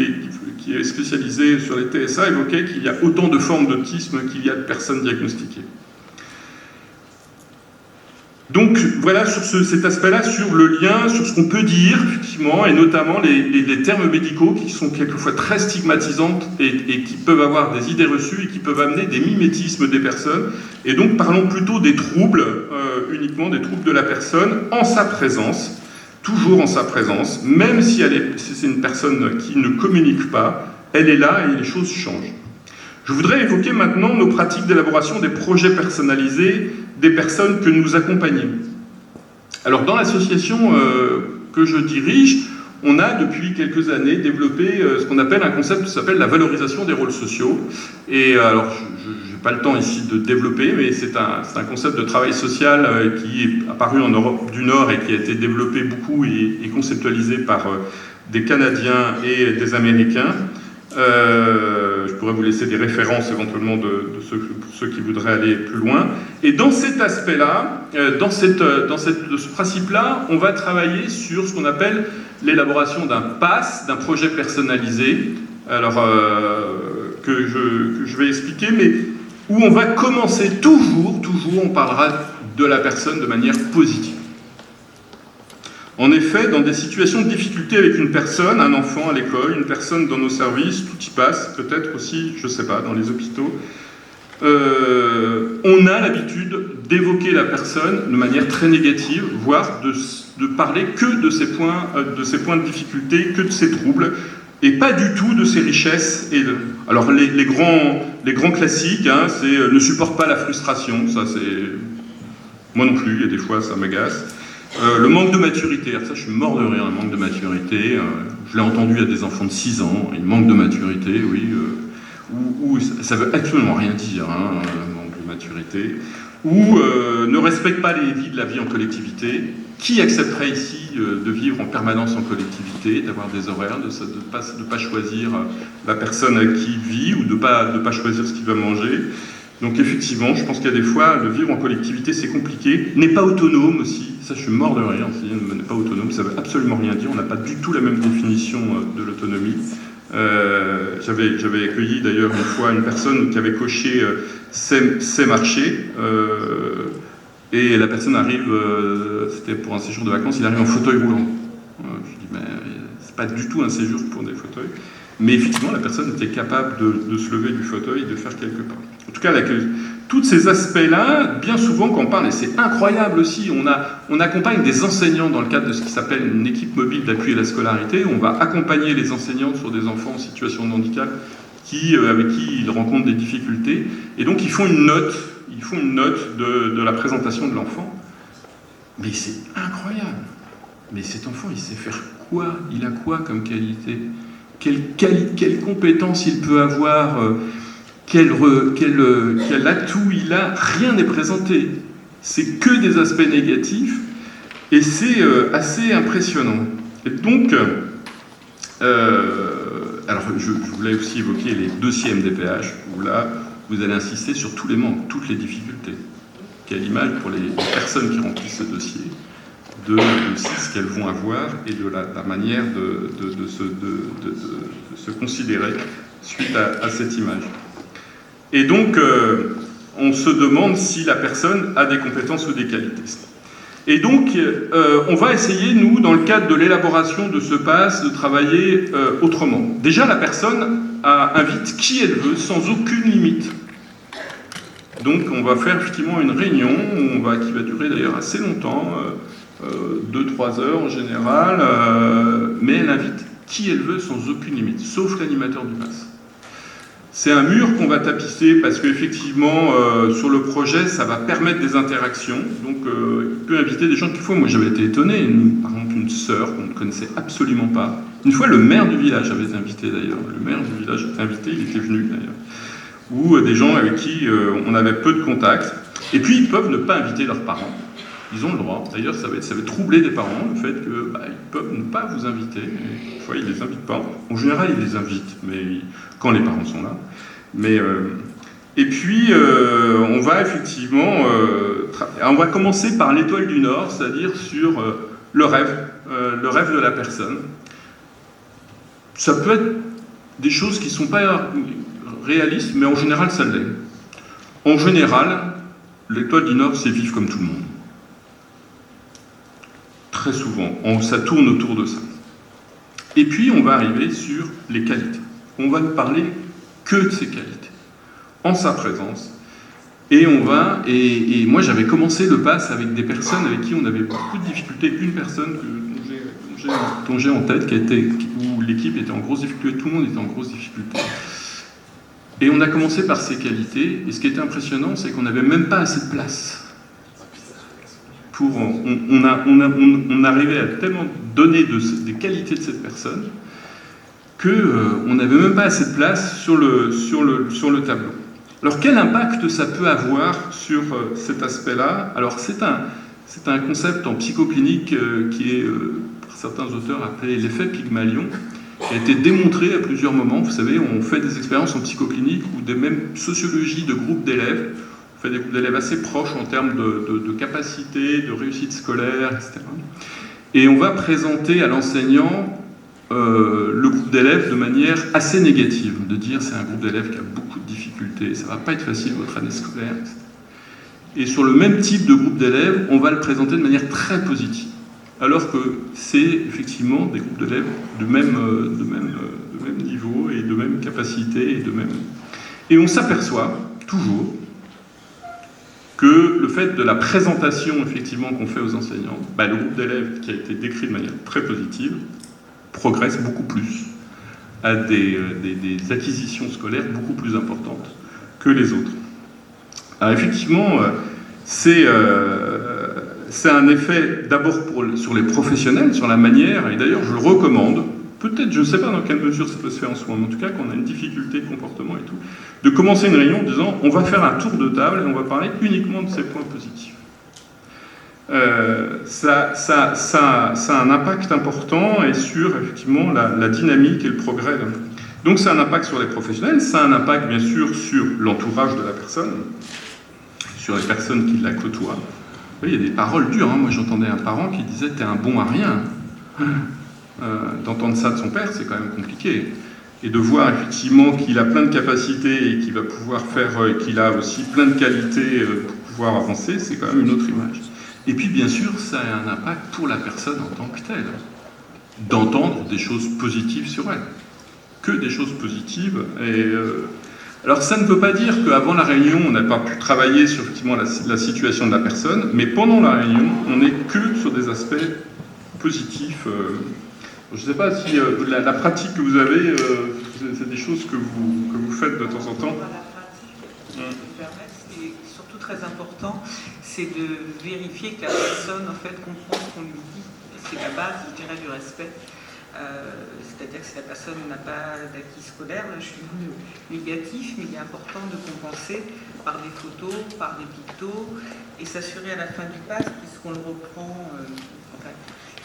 est spécialisé sur les TSA évoquait qu'il y a autant de formes d'autisme qu'il y a de personnes diagnostiquées. Donc voilà sur cet aspect-là, sur le lien, sur ce qu'on peut dire, effectivement, et notamment les termes médicaux qui sont quelquefois très stigmatisants et qui peuvent avoir des idées reçues et qui peuvent amener des mimétismes des personnes. Et donc parlons plutôt des troubles, uniquement des troubles de la personne, en sa présence, toujours en sa présence, même si c'est une personne qui ne communique pas, elle est là et les choses changent. Je voudrais évoquer maintenant nos pratiques d'élaboration des projets personnalisés des personnes que nous accompagnons. Alors dans l'association que je dirige, on a depuis quelques années développé ce qu'on appelle un concept qui s'appelle la valorisation des rôles sociaux. Et alors, je n'ai pas le temps ici de développer, mais c'est un concept de travail social qui est apparu en Europe du Nord et qui a été développé beaucoup et conceptualisé par des Canadiens et des Américains. Je pourrais vous laisser des références éventuellement pour ceux qui voudraient aller plus loin. Et dans cet aspect-là, dans ce principe-là, on va travailler sur ce qu'on appelle l'élaboration d'un PASS, d'un projet personnalisé, alors que je vais expliquer, mais où on va commencer toujours, on parlera de la personne de manière positive. En effet, dans des situations de difficulté avec une personne, un enfant à l'école, une personne dans nos services, tout y passe, peut-être aussi, je ne sais pas, dans les hôpitaux, on a l'habitude d'évoquer la personne de manière très négative, voire de parler que de ses points de difficulté, que de ses troubles, et pas du tout de ses richesses. Alors les grands classiques, hein, c'est ne supporte pas la frustration, ça c'est... Moi non plus, il y a des fois ça m'agace. Le manque de maturité, alors ça je suis mort de rire, le manque de maturité, je l'ai entendu à des enfants de 6 ans, il manque de maturité, oui, ou ça veut absolument rien dire, hein, manque de maturité, ou ne respecte pas les vies de la vie en collectivité. Qui accepterait ici de vivre en permanence en collectivité, d'avoir des horaires, de ne pas choisir la personne avec qui il vit, ou de pas choisir ce qu'il va manger? Donc effectivement, je pense qu'il y a des fois, le vivre en collectivité, c'est compliqué. N'est pas autonome aussi, ça je suis mort de rire, n'est pas autonome, ça veut absolument rien dire, on n'a pas du tout la même définition de l'autonomie. J'avais accueilli d'ailleurs une fois une personne qui avait coché ses marchés, et la personne arrive, c'était pour un séjour de vacances, il arrive en fauteuil roulant. Je dis, mais c'est pas du tout un séjour pour des fauteuils. Mais effectivement, la personne était capable de se lever du fauteuil et de faire quelques pas. En tout cas, tous ces aspects-là, bien souvent quand on parle, et c'est incroyable aussi, on accompagne des enseignants dans le cadre de ce qui s'appelle une équipe mobile d'appui à la scolarité. On va accompagner les enseignants sur des enfants en situation de handicap avec qui ils rencontrent des difficultés. Et donc, ils font une note de la présentation de l'enfant. Mais c'est incroyable. Mais cet enfant, il sait faire quoi? Il a quoi comme qualité? Quelle compétence il peut avoir, quel atout il a, rien n'est présenté. C'est que des aspects négatifs et c'est assez impressionnant. Et donc, alors je voulais aussi évoquer les dossiers MDPH, où là, vous allez insister sur tous les manques, toutes les difficultés. Quelle image pour les personnes qui remplissent ce dossier, de aussi ce qu'elles vont avoir et de la manière de se considérer suite à cette image. Et donc, on se demande si la personne a des compétences ou des qualités. Et donc, on va essayer, nous, dans le cadre de l'élaboration de ce pass, de travailler autrement. Déjà, la personne invite qui elle veut, sans aucune limite. Donc, on va faire effectivement une réunion qui va durer d'ailleurs assez longtemps, 2-3 heures en général, mais elle invite qui elle veut sans aucune limite, sauf l'animateur du pass. C'est un mur qu'on va tapisser parce qu'effectivement, sur le projet, ça va permettre des interactions. Donc, il peut inviter des gens qu'il faut. Moi, j'avais été étonné. Par exemple, une sœur qu'on ne connaissait absolument pas. Une fois, le maire du village avait été invité, d'ailleurs. Le maire du village était invité, il était venu, d'ailleurs. Ou des gens avec qui on avait peu de contacts. Et puis, ils peuvent ne pas inviter leurs parents. Ils ont le droit. D'ailleurs, ça va troubler des parents, le fait qu'ils peuvent ne pas vous inviter. Et, des fois, ils ne les invitent pas. En général, ils les invitent, mais quand les parents sont là. Mais, et puis, on va effectivement... on va commencer par l'étoile du Nord, c'est-à-dire sur le rêve de la personne. Ça peut être des choses qui ne sont pas réalistes, mais en général, ça l'est. En général, l'étoile du Nord, c'est vivre comme tout le monde. Très souvent, ça tourne autour de ça. Et puis, on va arriver sur les qualités. On va ne parler que de ses qualités, en sa présence. Et moi, j'avais commencé le pass avec des personnes avec qui on avait beaucoup de difficultés. Une personne dont j'ai en tête, où l'équipe était en grosse difficulté, tout le monde était en grosse difficulté. Et on a commencé par ses qualités. Et ce qui était impressionnant, c'est qu'on n'avait même pas assez de place. On arrivait à tellement donner des qualités de cette personne qu'on n'avait même pas assez de place sur le tableau. Alors quel impact ça peut avoir sur cet aspect-là? Alors c'est un concept en psychoclinique qui est, par certains auteurs, appelé l'effet Pygmalion, qui a été démontré à plusieurs moments. Vous savez, on fait des expériences en psychoclinique ou des mêmes sociologies de groupes d'élèves. On fait des groupes d'élèves assez proches en termes de capacité, de réussite scolaire, etc. Et on va présenter à l'enseignant le groupe d'élèves de manière assez négative, de dire c'est un groupe d'élèves qui a beaucoup de difficultés, ça va pas être facile votre année scolaire, etc. Et sur le même type de groupe d'élèves, on va le présenter de manière très positive, alors que c'est effectivement des groupes d'élèves de même niveau et de même capacité et on s'aperçoit toujours que le fait de la présentation effectivement qu'on fait aux enseignants, le groupe d'élèves qui a été décrit de manière très positive progresse beaucoup plus, à des acquisitions scolaires beaucoup plus importantes que les autres. Alors effectivement, c'est un effet d'abord sur les professionnels, sur la manière, et d'ailleurs je le recommande, peut-être, je ne sais pas dans quelle mesure ça peut se faire en ce moment, mais en tout cas qu'on a une difficulté de comportement et tout, de commencer une réunion en disant on va faire un tour de table et on va parler uniquement de ces points positifs. Ça a un impact important et sur effectivement la dynamique et le progrès. Donc ça a un impact sur les professionnels, ça a un impact bien sûr sur l'entourage de la personne, sur les personnes qui la côtoient. Il y a des paroles dures, hein. Moi j'entendais un parent qui disait « t'es un bon à rien ». D'entendre ça de son père, c'est quand même compliqué. Et de voir effectivement qu'il a plein de capacités et qu'il va pouvoir faire, qu'il a aussi plein de qualités pour pouvoir avancer, c'est quand même une autre image. Et puis bien sûr, ça a un impact pour la personne en tant que telle, d'entendre des choses positives sur elle, que des choses positives. Alors ça ne veut pas dire qu'avant la réunion, on n'a pas pu travailler sur effectivement la situation de la personne, mais pendant la réunion, on n'est que sur des aspects positifs. Je ne sais pas si la pratique que vous avez, c'est des choses que vous faites de temps en temps. La pratique, si je peux me permettre, c'est surtout très important, c'est de vérifier que la personne en fait comprend ce qu'on lui dit. C'est la base, je dirais, du respect. C'est-à-dire que si la personne n'a pas d'acquis scolaire, je suis négatif, mais il est important de compenser par des photos, par des pictos, et s'assurer à la fin du pass, puisqu'on le reprend.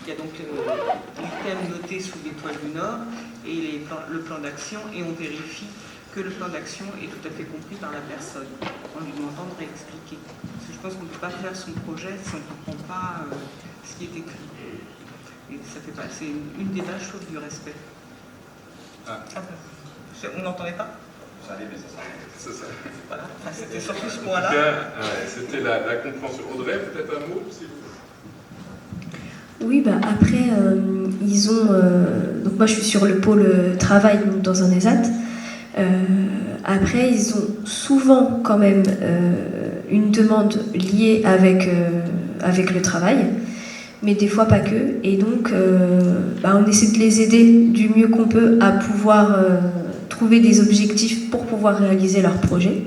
Il y a donc l'item noté sous l'étoile du Nord, et le plan d'action, et on vérifie que le plan d'action est tout à fait compris par la personne, en lui demandant de réexpliquer. Parce que je pense qu'on ne peut pas faire son projet si on ne comprend pas ce qui est écrit. Et ça fait pas, c'est une des bases choses du respect. On n'entendait pas? Ça allait, mais ça s'arrête. Voilà, enfin, c'était surtout ce En point-là. tout cas, c'était la compréhension. Audrey, peut-être un mot, s'il vous plaît. Oui, bah après, ils ont... donc moi, je suis sur le pôle travail donc dans un ESAT. Après, ils ont souvent quand même une demande liée avec le travail, mais des fois pas que. Et donc, on essaie de les aider du mieux qu'on peut à pouvoir trouver des objectifs pour pouvoir réaliser leur projet.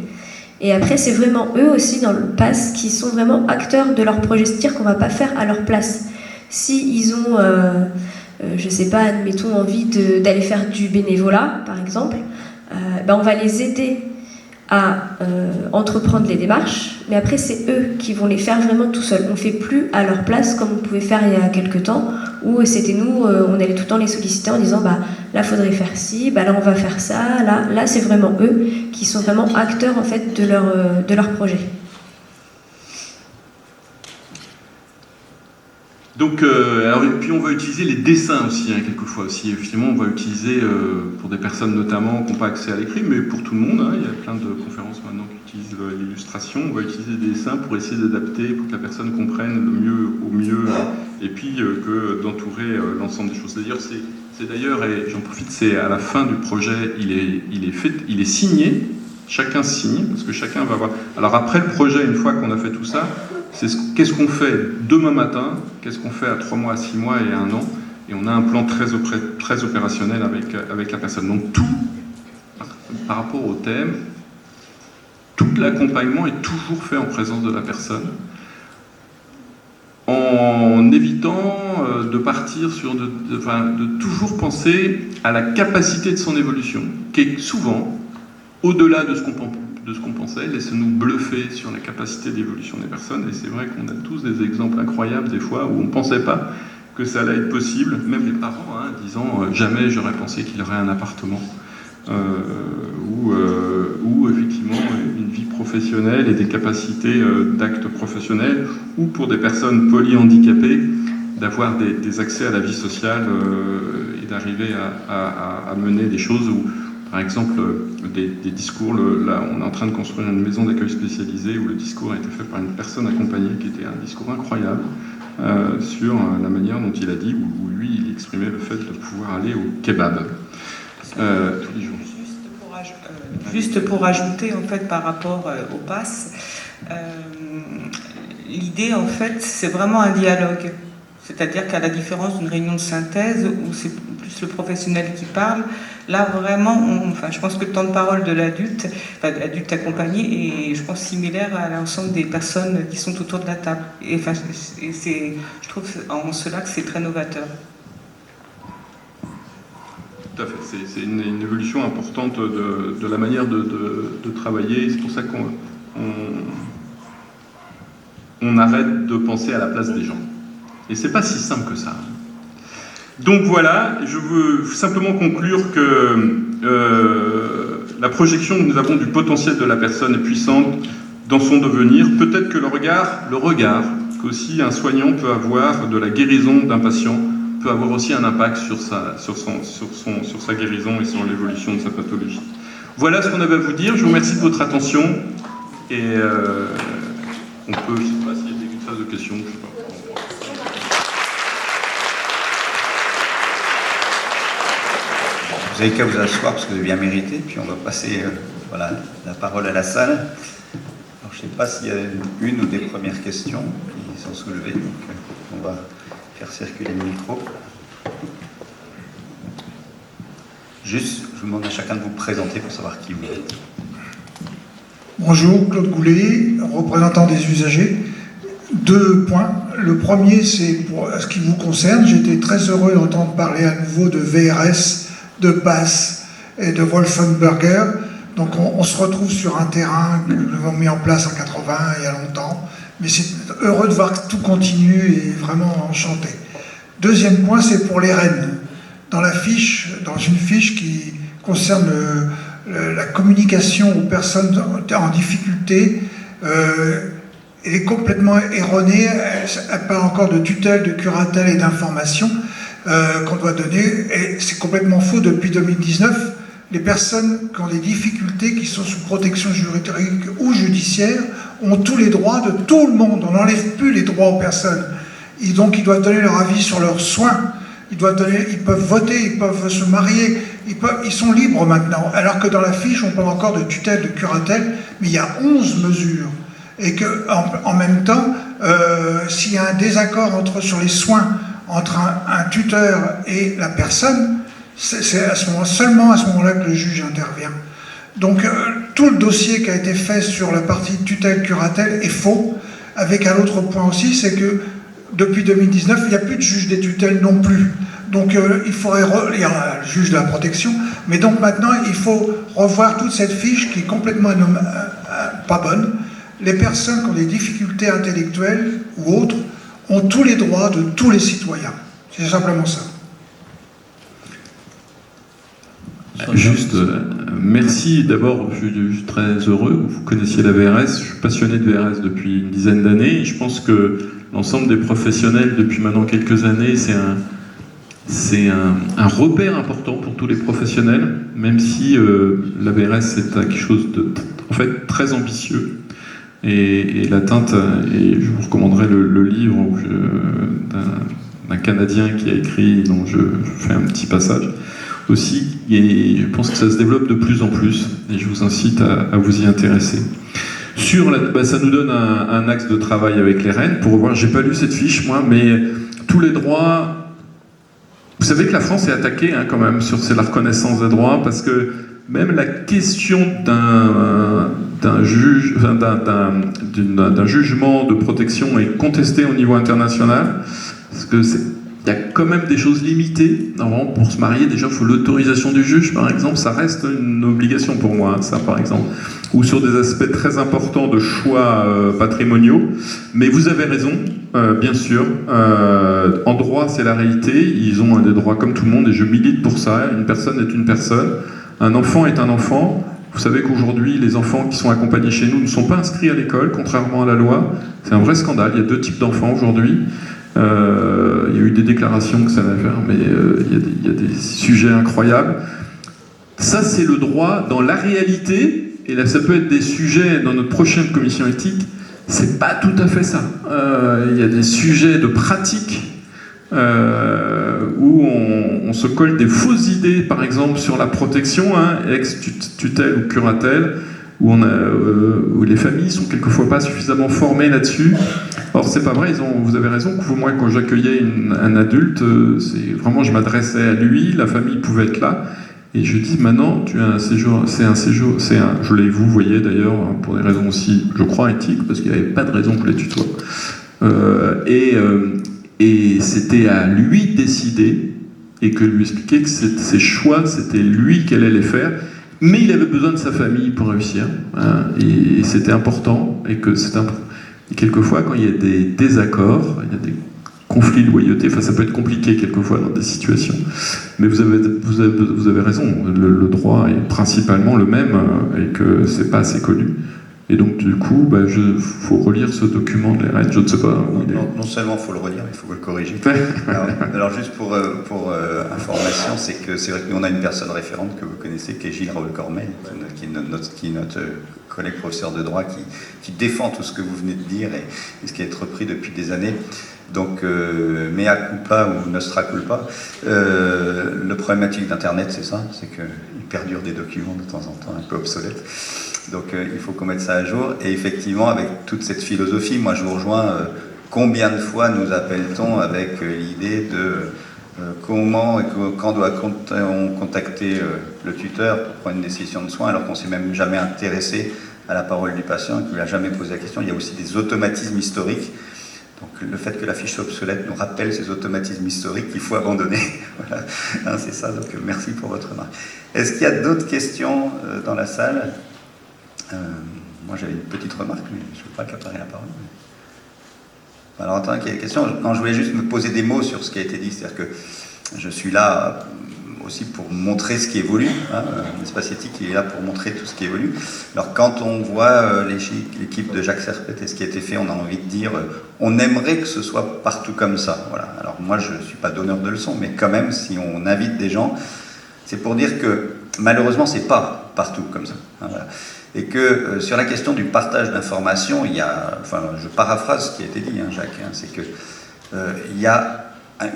Et après, c'est vraiment eux aussi dans le PASS qui sont vraiment acteurs de leur projet, c'est-à-dire qu'on ne va pas faire à leur place. Si ils ont, je sais pas, admettons, envie d'aller faire du bénévolat, par exemple, on va les aider à entreprendre les démarches, mais après c'est eux qui vont les faire vraiment tout seuls. On ne fait plus à leur place comme on pouvait faire il y a quelques temps, où c'était nous, on allait tout le temps les solliciter en disant là faudrait faire ci, là on va faire ça, là c'est vraiment eux qui sont vraiment acteurs en fait de leur projet. Donc, alors, et puis on va utiliser les dessins aussi, quelquefois aussi. Effectivement, on va utiliser, pour des personnes notamment qui n'ont pas accès à l'écrit, mais pour tout le monde, il y a plein de conférences maintenant qui utilisent l'illustration. On va utiliser des dessins pour essayer d'adapter, pour que la personne comprenne au mieux, et puis que d'entourer l'ensemble des choses. D'ailleurs, c'est d'ailleurs, et j'en profite, c'est à la fin du projet, il est signé. Chacun signe, parce que chacun va avoir... Alors après le projet, une fois qu'on a fait tout ça, c'est qu'est-ce qu'on fait demain matin, qu'est-ce qu'on fait à 3 mois, à 6 mois et à 1 an, et on a un plan très opérationnel avec la personne. Donc tout, par rapport au thème, tout l'accompagnement est toujours fait en présence de la personne, en évitant de partir sur de toujours penser à la capacité de son évolution, qui est souvent au-delà de ce qu'on pensait, laissez-nous bluffer sur la capacité d'évolution des personnes. Et c'est vrai qu'on a tous des exemples incroyables des fois où on ne pensait pas que ça allait être possible, même les parents, disant jamais j'aurais pensé qu'il aurait un appartement, ou effectivement une vie professionnelle et des capacités d'actes professionnels, ou pour des personnes polyhandicapées, d'avoir des accès à la vie sociale et d'arriver à mener des choses où, par exemple, des discours, là on est en train de construire une maison d'accueil spécialisée où le discours a été fait par une personne accompagnée qui était un discours incroyable sur la manière dont il a dit, où lui il exprimait le fait de pouvoir aller au kebab tous les jours. Juste pour ajouter en fait par rapport au PASS, l'idée en fait c'est vraiment un dialogue. C'est-à-dire qu'à la différence d'une réunion de synthèse où c'est plus le professionnel qui parle, là vraiment, je pense que le temps de parole de l'adulte, adulte accompagné, est je pense similaire à l'ensemble des personnes qui sont autour de la table. Et je trouve en cela que c'est très novateur. Tout à fait, c'est une évolution importante de la manière de travailler, c'est pour ça qu'on arrête de penser à la place des gens. Et c'est pas si simple que ça. Donc voilà, je veux simplement conclure que la projection que nous avons du potentiel de la personne est puissante dans son devenir. Peut-être que le regard qu'aussi un soignant peut avoir de la guérison d'un patient peut avoir aussi un impact sur sa guérison et sur l'évolution de sa pathologie. Voilà ce qu'on avait à vous dire. Je vous remercie de votre attention et on peut, je ne sais pas s'il y a une phase de questions. Je sais pas. Vous avez qu'à vous asseoir parce que vous avez bien mérité, puis on va passer la parole à la salle. Alors, je ne sais pas s'il y a une ou des premières questions qui sont soulevées, donc on va faire circuler le micro. Juste, je vous demande à chacun de vous présenter pour savoir qui vous êtes. Bonjour, Claude Goulet, représentant des usagers. 2 points. Le premier, c'est pour ce qui vous concerne. J'étais très heureux d'entendre parler à nouveau de VRS, de PASS et de Wolfenberger. Donc on se retrouve sur un terrain que nous avons mis en place en 80, il y a longtemps. Mais c'est heureux de voir que tout continue et vraiment enchanté. Deuxième point, c'est pour les rennes. dans une fiche qui concerne la communication aux personnes en difficulté, elle est complètement erronée. Elle parle encore de tutelle, de curatelle et d'information qu'on doit donner. Et c'est complètement faux. Depuis 2019, les personnes qui ont des difficultés, qui sont sous protection juridique ou judiciaire, ont tous les droits de tout le monde. On n'enlève plus les droits aux personnes. Et donc, ils doivent donner leur avis sur leurs soins. Ils peuvent voter, ils peuvent se marier. Ils sont libres maintenant. Alors que dans la fiche, on parle encore de tutelle, de curatelle, mais il y a 11 mesures. Et qu'en même temps, s'il y a un désaccord sur les soins entre un tuteur et la personne, c'est seulement à ce moment-là que le juge intervient. Donc tout le dossier qui a été fait sur la partie tutelle-curatelle est faux, avec un autre point aussi, c'est que depuis 2019, il n'y a plus de juge des tutelles non plus. Donc il y a un juge de la protection, mais donc maintenant il faut revoir toute cette fiche qui est complètement pas bonne. Les personnes qui ont des difficultés intellectuelles ou autres ont tous les droits de tous les citoyens. C'est simplement ça. Juste, merci. D'abord, je suis très heureux. Vous connaissiez la VRS. Je suis passionné de VRS depuis une dizaine d'années. Et je pense que l'ensemble des professionnels, depuis maintenant quelques années, c'est un repère important pour tous les professionnels, même si la VRS c'est quelque chose de en fait très ambitieux. Et l'atteinte, et je vous recommanderai le livre d'un Canadien qui a écrit, dont je fais un petit passage aussi, et je pense que ça se développe de plus en plus, et je vous incite à vous y intéresser. Ça nous donne un axe de travail avec les reines, pour revoir, j'ai pas lu cette fiche moi, mais tous les droits, vous savez que la France est attaquée quand même sur la reconnaissance des droits, parce que même la question d'un jugement de protection est contestée au niveau international, parce que il y a quand même des choses limitées. Normalement, pour se marier, déjà, il faut l'autorisation du juge, par exemple. Ça reste une obligation pour moi, ça, par exemple. Ou sur des aspects très importants de choix patrimoniaux. Mais vous avez raison, bien sûr. En droit, c'est la réalité. Ils ont des droits comme tout le monde, et je milite pour ça. Une personne est une personne. Un enfant est un enfant. Vous savez qu'aujourd'hui, les enfants qui sont accompagnés chez nous ne sont pas inscrits à l'école, contrairement à la loi. C'est un vrai scandale. Il y a 2 types d'enfants aujourd'hui. Il y a eu des déclarations que ça va faire, mais il y a des sujets incroyables. Ça, c'est le droit dans la réalité, et là, ça peut être des sujets dans notre prochaine commission éthique. C'est pas tout à fait ça. Il y a des sujets de pratique où on se colle des fausses idées, par exemple sur la protection, ex-tutelle ou curatelle, où les familles sont quelquefois pas suffisamment formées là-dessus. Or, c'est pas vrai, vous avez raison, que moi, quand j'accueillais un adulte, vraiment, je m'adressais à lui, la famille pouvait être là, et je dis, maintenant, tu as un séjour, je l'ai vous voyez d'ailleurs, pour des raisons aussi, je crois, éthiques, parce qu'il n'y avait pas de raison que les tutoie. Et c'était à lui de décider, et que lui expliquer que ses choix, c'était lui qui allait les faire, mais il avait besoin de sa famille pour réussir, et c'était important, et quelqueuvoi, quand il y a des désaccords, il y a des conflits de loyauté, ça peut être compliqué quelquefois dans des situations, mais vous avez raison, le droit est principalement le même, et que c'est pas assez connu. Et donc du coup, faut relire ce document de l'ERN, je ne sais pas. Non seulement il faut le relire, mais il faut le corriger. alors juste pour information, c'est vrai que nous on a une personne référente que vous connaissez, qui est Gilles Raoul-Cormel, qui est notre collègue professeur de droit, qui défend tout ce que vous venez de dire et ce qui est repris depuis des années. Donc, mea culpa ou nostra culpa, le problématique d'Internet, c'est ça, c'est qu'il perdure des documents de temps en temps un peu obsolètes. Donc, il faut qu'on mette ça à jour. Et effectivement, avec toute cette philosophie, moi je vous rejoins, combien de fois nous appelle-t-on avec l'idée de comment et quand doit-on contacter le tuteur pour prendre une décision de soins, alors qu'on ne s'est même jamais intéressé à la parole du patient et qu'il ne lui a jamais posé la question. Il y a aussi des automatismes historiques. Donc le fait que la fiche soit obsolète nous rappelle ces automatismes historiques qu'il faut abandonner. Voilà, c'est ça, donc merci pour votre remarque. Est-ce qu'il y a d'autres questions dans la salle? Moi j'avais une petite remarque, mais je ne veux pas accaparer la parole. Alors attends qu'il y ait des questions. Non, je voulais juste me poser des mots sur ce qui a été dit. C'est-à-dire que je suis là aussi pour montrer ce qui évolue. L'espace éthique est là pour montrer tout ce qui évolue. Alors quand on voit l'équipe de Jacques Serpette et ce qui a été fait, on a envie de dire on aimerait que ce soit partout comme ça. Voilà. Alors moi je ne suis pas donneur de leçons, mais quand même si on invite des gens, c'est pour dire que malheureusement c'est pas partout comme ça. Voilà. Et que sur la question du partage d'informations, il y a, enfin je paraphrase ce qui a été dit, Jacques, c'est que il y a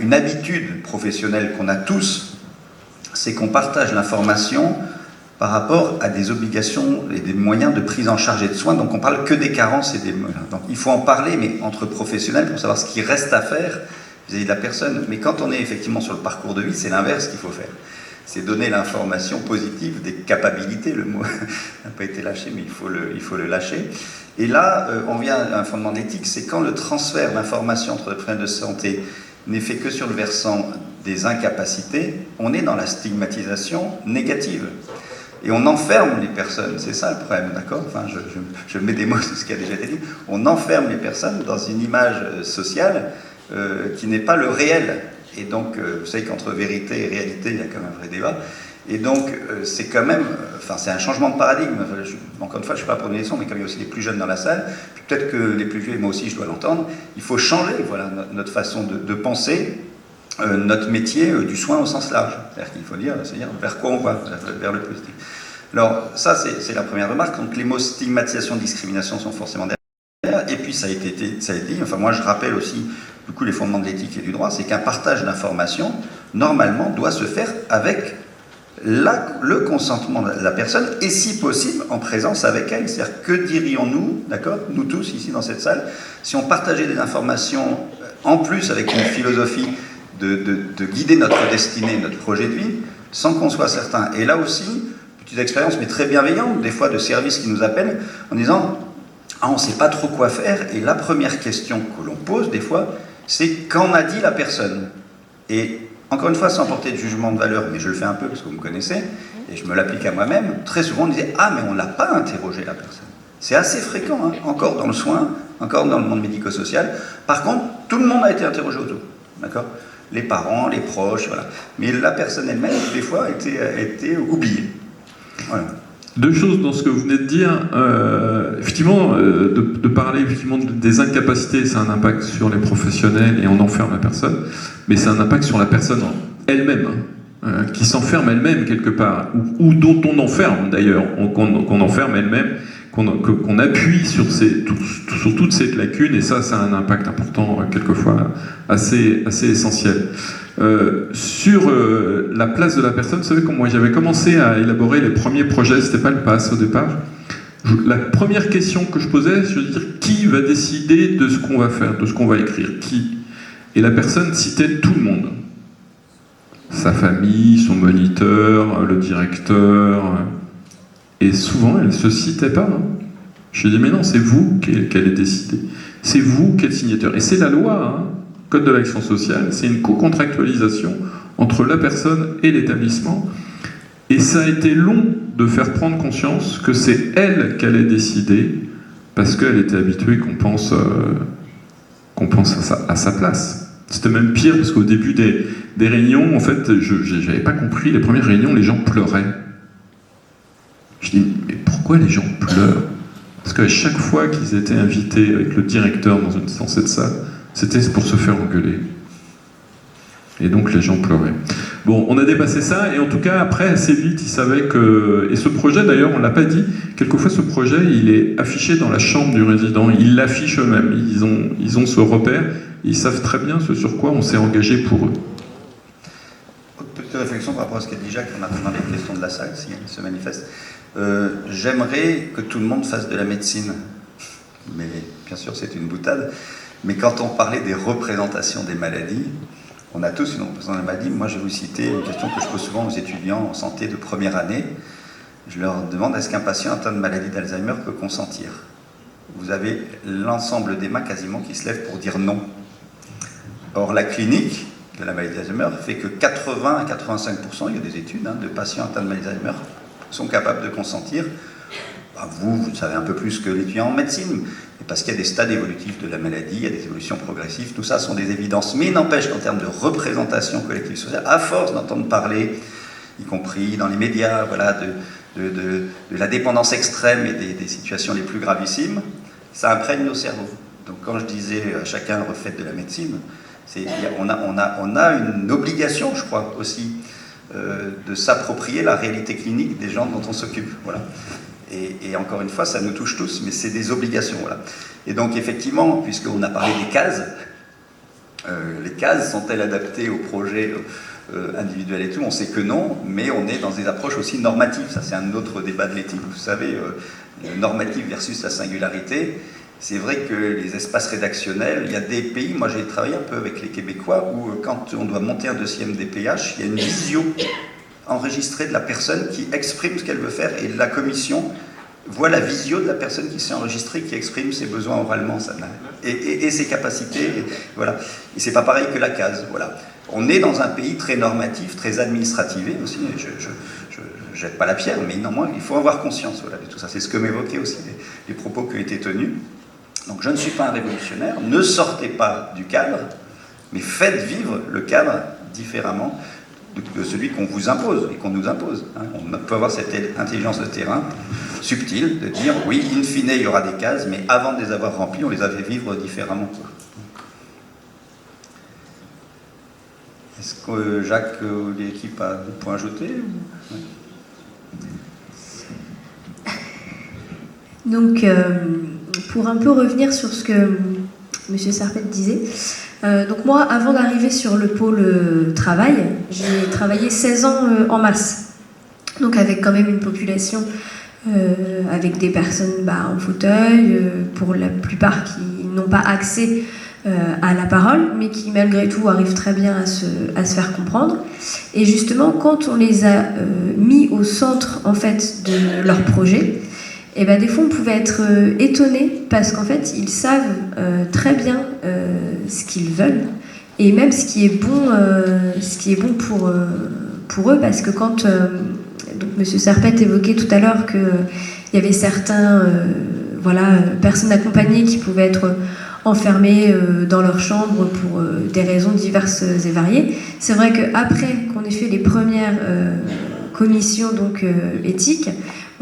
une habitude professionnelle qu'on a tous, c'est qu'on partage l'information par rapport à des obligations et des moyens de prise en charge et de soins. Donc on parle que des carences et des... Donc il faut en parler, mais entre professionnels, pour savoir ce qui reste à faire vis-à-vis de la personne. Mais quand on est effectivement sur le parcours de vie, c'est l'inverse qu'il faut faire. C'est donner l'information positive des capacités. Le mot n'a pas été lâché, mais il faut le lâcher. Et là, on vient à un fondement d'éthique, c'est quand le transfert d'informations entre les professionnels de santé n'est fait que sur le versant des incapacités, on est dans la stigmatisation négative. Et on enferme les personnes, c'est ça le problème, d'accord? Enfin, je mets des mots sur ce qui a déjà été dit. On enferme les personnes dans une image sociale qui n'est pas le réel. Et donc, vous savez qu'entre vérité et réalité, il y a quand même un vrai débat. Et donc, c'est quand même, enfin, c'est un changement de paradigme. Encore une fois, je ne suis pas pour donner des leçons, mais comme il y a aussi les plus jeunes dans la salle, peut-être que les plus vieux, et moi aussi, je dois l'entendre, il faut changer, voilà, notre façon de penser, notre métier du soin au sens large. C'est-à-dire qu'il faut dire, c'est-à-dire vers quoi on va, vers le positif. Alors, ça, c'est la première remarque. Donc, les mots stigmatisation, discrimination sont forcément derrière. Et puis, ça a été dit, enfin, moi, je rappelle aussi, du coup, les fondements de l'éthique et du droit, c'est qu'un partage d'informations, normalement, doit se faire avec le consentement de la personne, et si possible, en présence avec elle. C'est-à-dire, que dirions-nous, d'accord, nous tous, ici, dans cette salle, si on partageait des informations, en plus, avec une philosophie de guider notre destinée, notre projet de vie, sans qu'on soit certain. Et là aussi, petite expérience, mais très bienveillante, des fois de services qui nous appellent, en disant « Ah, on ne sait pas trop quoi faire », et la première question que l'on pose, des fois, c'est « Qu'en a dit la personne ?» Et encore une fois, sans porter de jugement de valeur, mais je le fais un peu parce que vous me connaissez, et je me l'applique à moi-même, très souvent on disait « Ah, mais on ne l'a pas interrogé la personne ». C'est assez fréquent, hein, encore dans le soin, encore dans le monde médico-social. Par contre, tout le monde a été interrogé autour, d'accord ? Les parents, les proches, voilà. Mais la personne elle-même, des fois, a été oubliée. Voilà. Deux choses dans ce que vous venez de dire. Effectivement, de parler effectivement des incapacités, ça a un impact sur les professionnels et on enferme la personne, mais c'est un impact sur la personne elle-même, qui s'enferme elle-même quelque part, ou dont on enferme d'ailleurs, qu'on enferme elle-même, qu'on appuie sur toutes ces lacunes, et ça a un impact important, quelquefois assez essentiel. Sur la place de la personne, vous savez, quand moi j'avais commencé à élaborer les premiers projets, c'était pas le PASS au départ, la première question que je posais, je veux dire, qui va décider de ce qu'on va faire, de ce qu'on va écrire, qui? Et la personne citait tout le monde. Sa famille, son moniteur, le directeur... Et souvent, elle ne se citait pas. Je dis, mais non, c'est vous qui allez décider. C'est vous qui êtes signateur. Et c'est la loi, Code de l'action sociale, c'est une co-contractualisation entre la personne et l'établissement. Et ça a été long de faire prendre conscience que c'est elle qui allait décider, parce qu'elle était habituée qu'on pense à sa place. C'était même pire, parce qu'au début des réunions, en fait, je n'avais pas compris, les premières réunions, les gens pleuraient. Je dis, mais pourquoi les gens pleurent? Parce qu'à chaque fois qu'ils étaient invités avec le directeur dans cette salle, c'était pour se faire engueuler. Et donc les gens pleuraient. Bon, on a dépassé ça, et en tout cas, après, assez vite, ils savaient que... Et ce projet, d'ailleurs, on ne l'a pas dit, quelquefois ce projet, il est affiché dans la chambre du résident, ils l'affichent eux-mêmes, ils ont ce repère, ils savent très bien ce sur quoi on s'est engagé pour eux. Petite réflexion par rapport à ce qu'a dit Jacques en attendant les questions de la salle, si elles se manifestent. J'aimerais que tout le monde fasse de la médecine, mais bien sûr c'est une boutade, mais quand on parlait des représentations des maladies, on a tous une représentation des maladies. Moi je vais vous citer une question que je pose souvent aux étudiants en santé de première année. Je leur demande, est-ce qu'un patient atteint de maladie d'Alzheimer peut consentir? Vous avez l'ensemble des mains quasiment qui se lèvent pour dire non. Or la clinique de la maladie d'Alzheimer fait que 80 à 85%, il y a des études, de patients atteints de maladie d'Alzheimer sont capables de consentir vous savez un peu plus que l'étudiant en médecine, mais parce qu'il y a des stades évolutifs de la maladie, il y a des évolutions progressives, tout ça sont des évidences. Mais il n'empêche qu'en termes de représentation collective sociale, à force d'entendre parler, y compris dans les médias, voilà, de la dépendance extrême et des situations les plus gravissimes, ça imprègne nos cerveaux. Donc quand je disais à chacun refaites de la médecine, on a une obligation, je crois, aussi, de s'approprier la réalité clinique des gens dont on s'occupe. Voilà. Et encore une fois, ça nous touche tous, mais c'est des obligations. Voilà. Et donc effectivement, puisqu'on a parlé des cases, les cases sont-elles adaptées au projet individuel et tout? On sait que non, mais on est dans des approches aussi normatives. Ça, c'est un autre débat de l'éthique. Vous savez, le normatif versus la singularité. C'est vrai que les espaces rédactionnels, il y a des pays, moi j'ai travaillé un peu avec les Québécois, où quand on doit monter un dossier MDPH, il y a une visio enregistrée de la personne qui exprime ce qu'elle veut faire, et la commission voit la visio de la personne qui s'est enregistrée, qui exprime ses besoins oralement, et ses capacités. Et voilà. Et c'est pas pareil que la case. Voilà. On est dans un pays très normatif, très administrativé aussi. Je jette pas la pierre, mais néanmoins, il faut avoir conscience, voilà, de tout ça. C'est ce que m'évoquaient aussi les propos qui ont été tenus. Donc je ne suis pas un révolutionnaire, ne sortez pas du cadre, mais faites vivre le cadre différemment de celui qu'on vous impose et qu'on nous impose. On peut avoir cette intelligence de terrain subtile de dire, oui, in fine, il y aura des cases, mais avant de les avoir remplies, on les a fait vivre différemment. Est-ce que Jacques ou l'équipe a des points à ajouter? Donc, pour un peu revenir sur ce que M. Serpette disait, donc moi, avant d'arriver sur le pôle travail, j'ai travaillé 16 ans en masse. Donc avec quand même une population, avec des personnes en fauteuil, pour la plupart qui n'ont pas accès à la parole, mais qui malgré tout arrivent très bien à se faire comprendre. Et justement, quand on les a mis au centre en fait de leur projet, et des fois on pouvait être étonné parce qu'en fait ils savent très bien ce qu'ils veulent et même ce qui est bon pour eux, parce que quand donc Monsieur Serpette évoquait tout à l'heure qu'il y avait certains personnes accompagnées qui pouvaient être enfermées dans leur chambre pour des raisons diverses et variées. C'est vrai qu'après qu'on ait fait les premières commissions donc éthiques,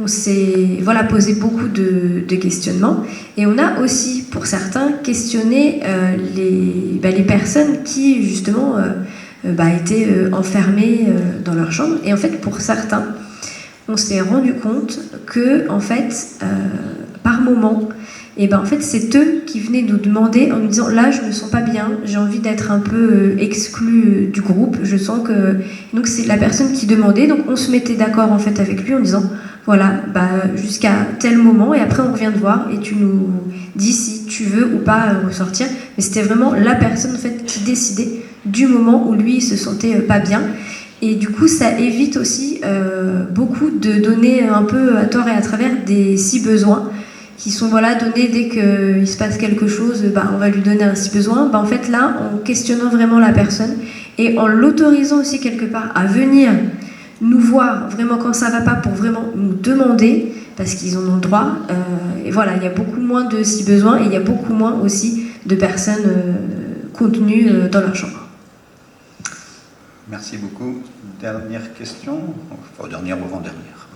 on s'est posé beaucoup de questionnements, et on a aussi, pour certains, questionné les personnes qui, justement, étaient enfermées dans leur chambre. Et en fait, pour certains, on s'est rendu compte que, en fait, par moment, en fait, c'est eux qui venaient nous demander en nous disant « Là, je me sens pas bien, j'ai envie d'être un peu exclu du groupe, je sens que... » Donc, c'est la personne qui demandait, donc on se mettait d'accord, en fait, avec lui en disant « Voilà, jusqu'à tel moment, et après on revient te voir, et tu nous dis si tu veux ou pas ressortir. » Mais c'était vraiment la personne, en fait, qui décidait du moment où lui, il se sentait pas bien. Et du coup, ça évite aussi beaucoup de donner un peu à tort et à travers des si besoins, qui sont donnés dès qu'il se passe quelque chose, on va lui donner un si besoin. En fait là, en questionnant vraiment la personne et en l'autorisant aussi quelque part à venir nous voir vraiment quand ça va pas, pour vraiment nous demander, parce qu'ils en ont le droit. Et voilà, il y a beaucoup moins de si besoin, et il y a beaucoup moins aussi de personnes contenues dans leur chambre. Merci beaucoup. Dernière question, enfin dernière ou avant-dernière.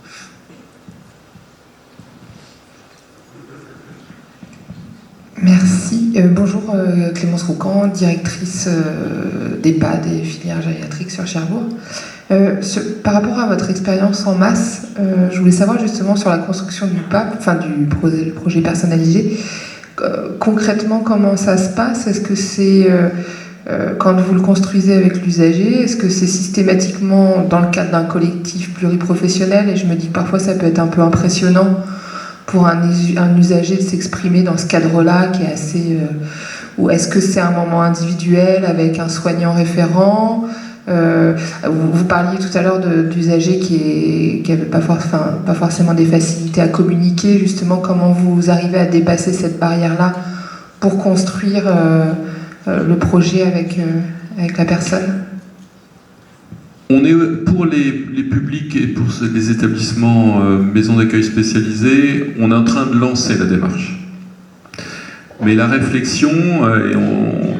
Merci. Bonjour, Clémence Roucan, directrice d'EHPAD et filière gériatrique sur Cherbourg. Par rapport à votre expérience en masse, je voulais savoir justement sur la construction du PAP, enfin du projet personnalisé, concrètement comment ça se passe? Est-ce que c'est quand vous le construisez avec l'usager, est-ce que c'est systématiquement dans le cadre d'un collectif pluriprofessionnel? Et je me dis que parfois ça peut être un peu impressionnant pour un usager de s'exprimer dans ce cadre-là qui est assez... ou est-ce que c'est un moment individuel avec un soignant référent? Vous parliez tout à l'heure d'usagers qui n'avaient pas forcément des facilités à communiquer. Justement, comment vous arrivez à dépasser cette barrière-là pour construire le projet avec la personne? On est pour les publics et pour les établissements maisons d'accueil spécialisées, on est en train de lancer la démarche. Mais la réflexion,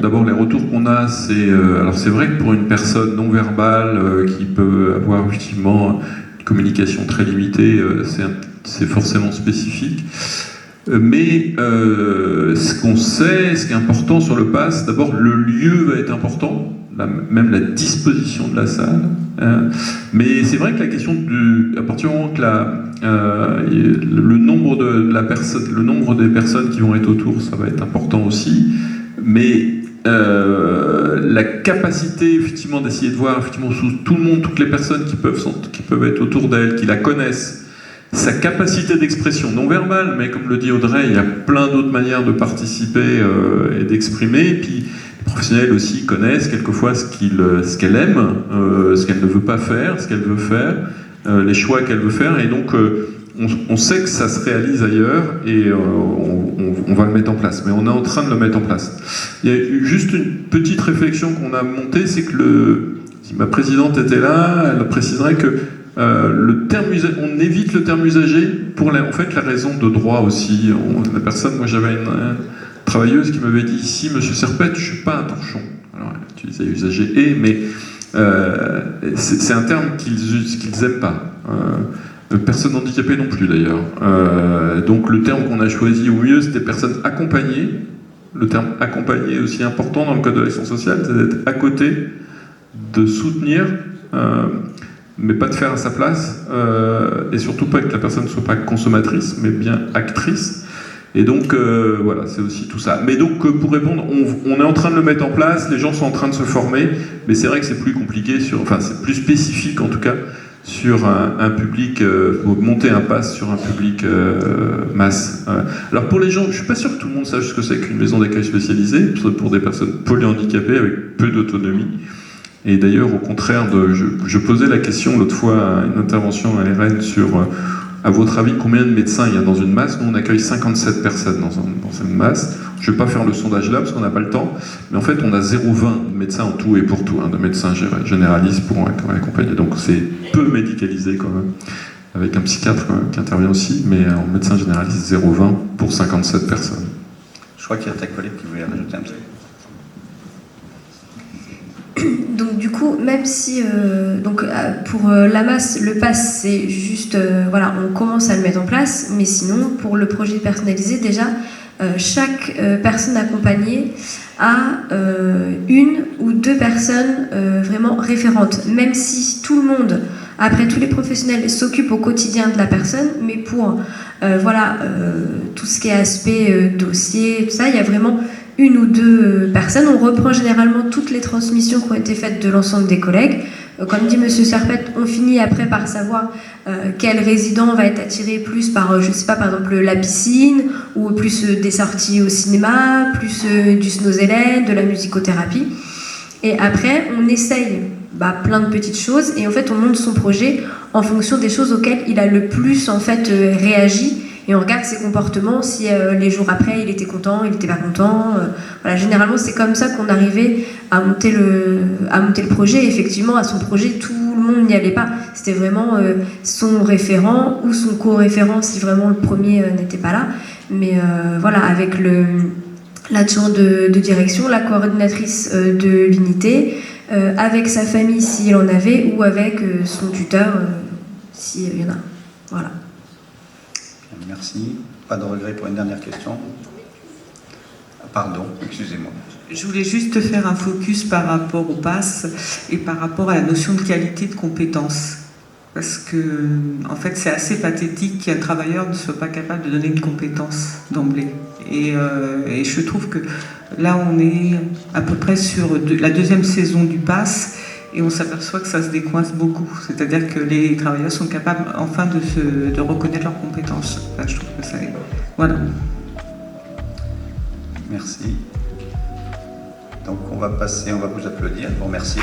d'abord les retours qu'on a, alors c'est vrai que pour une personne non verbale qui peut avoir effectivement une communication très limitée, c'est forcément spécifique. Mais ce qu'on sait, ce qui est important sur le pass, d'abord le lieu va être important, même la disposition de la salle. Mais c'est vrai que la question à partir du moment que le nombre des personnes qui vont être autour, ça va être important aussi. Mais la capacité effectivement d'essayer de voir effectivement sous tout le monde, toutes les personnes qui peuvent être autour d'elle, qui la connaissent, sa capacité d'expression non verbale, mais comme le dit Audrey, il y a plein d'autres manières de participer et d'exprimer. Et puis les professionnels aussi connaissent quelquefois ce qu'elle aime, ce qu'elle ne veut pas faire, ce qu'elle veut faire, les choix qu'elle veut faire. Et donc on sait que ça se réalise ailleurs et on va le mettre en place. Mais on est en train de le mettre en place. Il y a eu juste une petite réflexion qu'on a montée, c'est que si ma présidente était là, elle préciserait que on évite le terme usager pour en fait la raison de droit aussi. La personne, moi j'avais une travailleuse qui m'avait dit ici, Monsieur Serpette, je suis pas un torchon. Alors elle utilisait usager mais c'est un terme qu'ils aiment pas. Personnes handicapées non plus d'ailleurs. Donc le terme qu'on a choisi au mieux, c'était personnes accompagnées. Le terme accompagné est aussi important dans le code de l'action sociale, c'est d'être à côté, de soutenir. Mais pas de faire à sa place, et surtout pas que la personne ne soit pas consommatrice, mais bien actrice. Et donc, voilà, c'est aussi tout ça. Mais donc, pour répondre, on est en train de le mettre en place, les gens sont en train de se former, mais c'est vrai que c'est plus compliqué, c'est plus spécifique en tout cas, sur un public, monter un pass sur un public masse. Alors pour les gens, je suis pas sûr que tout le monde sache ce que c'est qu'une maison d'accueil spécialisée, pour des personnes polyhandicapées avec peu d'autonomie. Et d'ailleurs, au contraire, je posais la question l'autre fois à une intervention à RN sur, à votre avis, combien de médecins il y a dans une masse? Nous, on accueille 57 personnes dans une masse. Je ne vais pas faire le sondage là, parce qu'on n'a pas le temps, mais en fait, on a 0,20 médecins en tout et pour tout, de médecins généralistes pour accompagner. Donc c'est peu médicalisé quand même, avec un psychiatre qui intervient aussi, mais en médecin généraliste, 0,20 pour 57 personnes. Je crois qu'il y a ta collègue qui voulait rajouter un truc. Donc du coup, même si pour la masse, le pass, c'est juste, voilà, on commence à le mettre en place, mais sinon, pour le projet personnalisé, déjà, chaque personne accompagnée a une ou deux personnes vraiment référentes, même si tout le monde, après tous les professionnels s'occupent au quotidien de la personne, mais pour tout ce qui est aspect dossier, tout ça, il y a vraiment une ou deux personnes. On reprend généralement toutes les transmissions qui ont été faites de l'ensemble des collègues. Comme dit Monsieur Serpette, on finit après par savoir quel résident va être attiré plus par, je sais pas, par exemple la piscine, ou plus des sorties au cinéma, plus du snozelen, de la musicothérapie. Et après, on essaye plein de petites choses, et en fait, on monte son projet en fonction des choses auxquelles il a le plus en fait réagi. Et on regarde ses comportements, si les jours après il était content, il n'était pas content. Voilà, généralement c'est comme ça qu'on arrivait à monter le projet. Et effectivement, à son projet, tout le monde n'y allait pas. C'était vraiment son référent ou son co-référent si vraiment le premier n'était pas là. Mais voilà, avec l'adjoint de direction, la coordinatrice de l'unité, avec sa famille s'il en avait, ou avec son tuteur s'il y en a. Voilà. Merci. Pas de regret pour une dernière question? Pardon, excusez-moi. Je voulais juste faire un focus par rapport au PASS et par rapport à la notion de qualité de compétence. Parce que, en fait, c'est assez pathétique qu'un travailleur ne soit pas capable de donner une compétence d'emblée. Et je trouve que là, on est à peu près sur la deuxième saison du PASS. Et on s'aperçoit que ça se décoince beaucoup. C'est-à-dire que les travailleurs sont capables enfin de reconnaître leurs compétences. Enfin, je trouve que ça est... Voilà. Merci. Donc on va vous applaudir, vous remercier.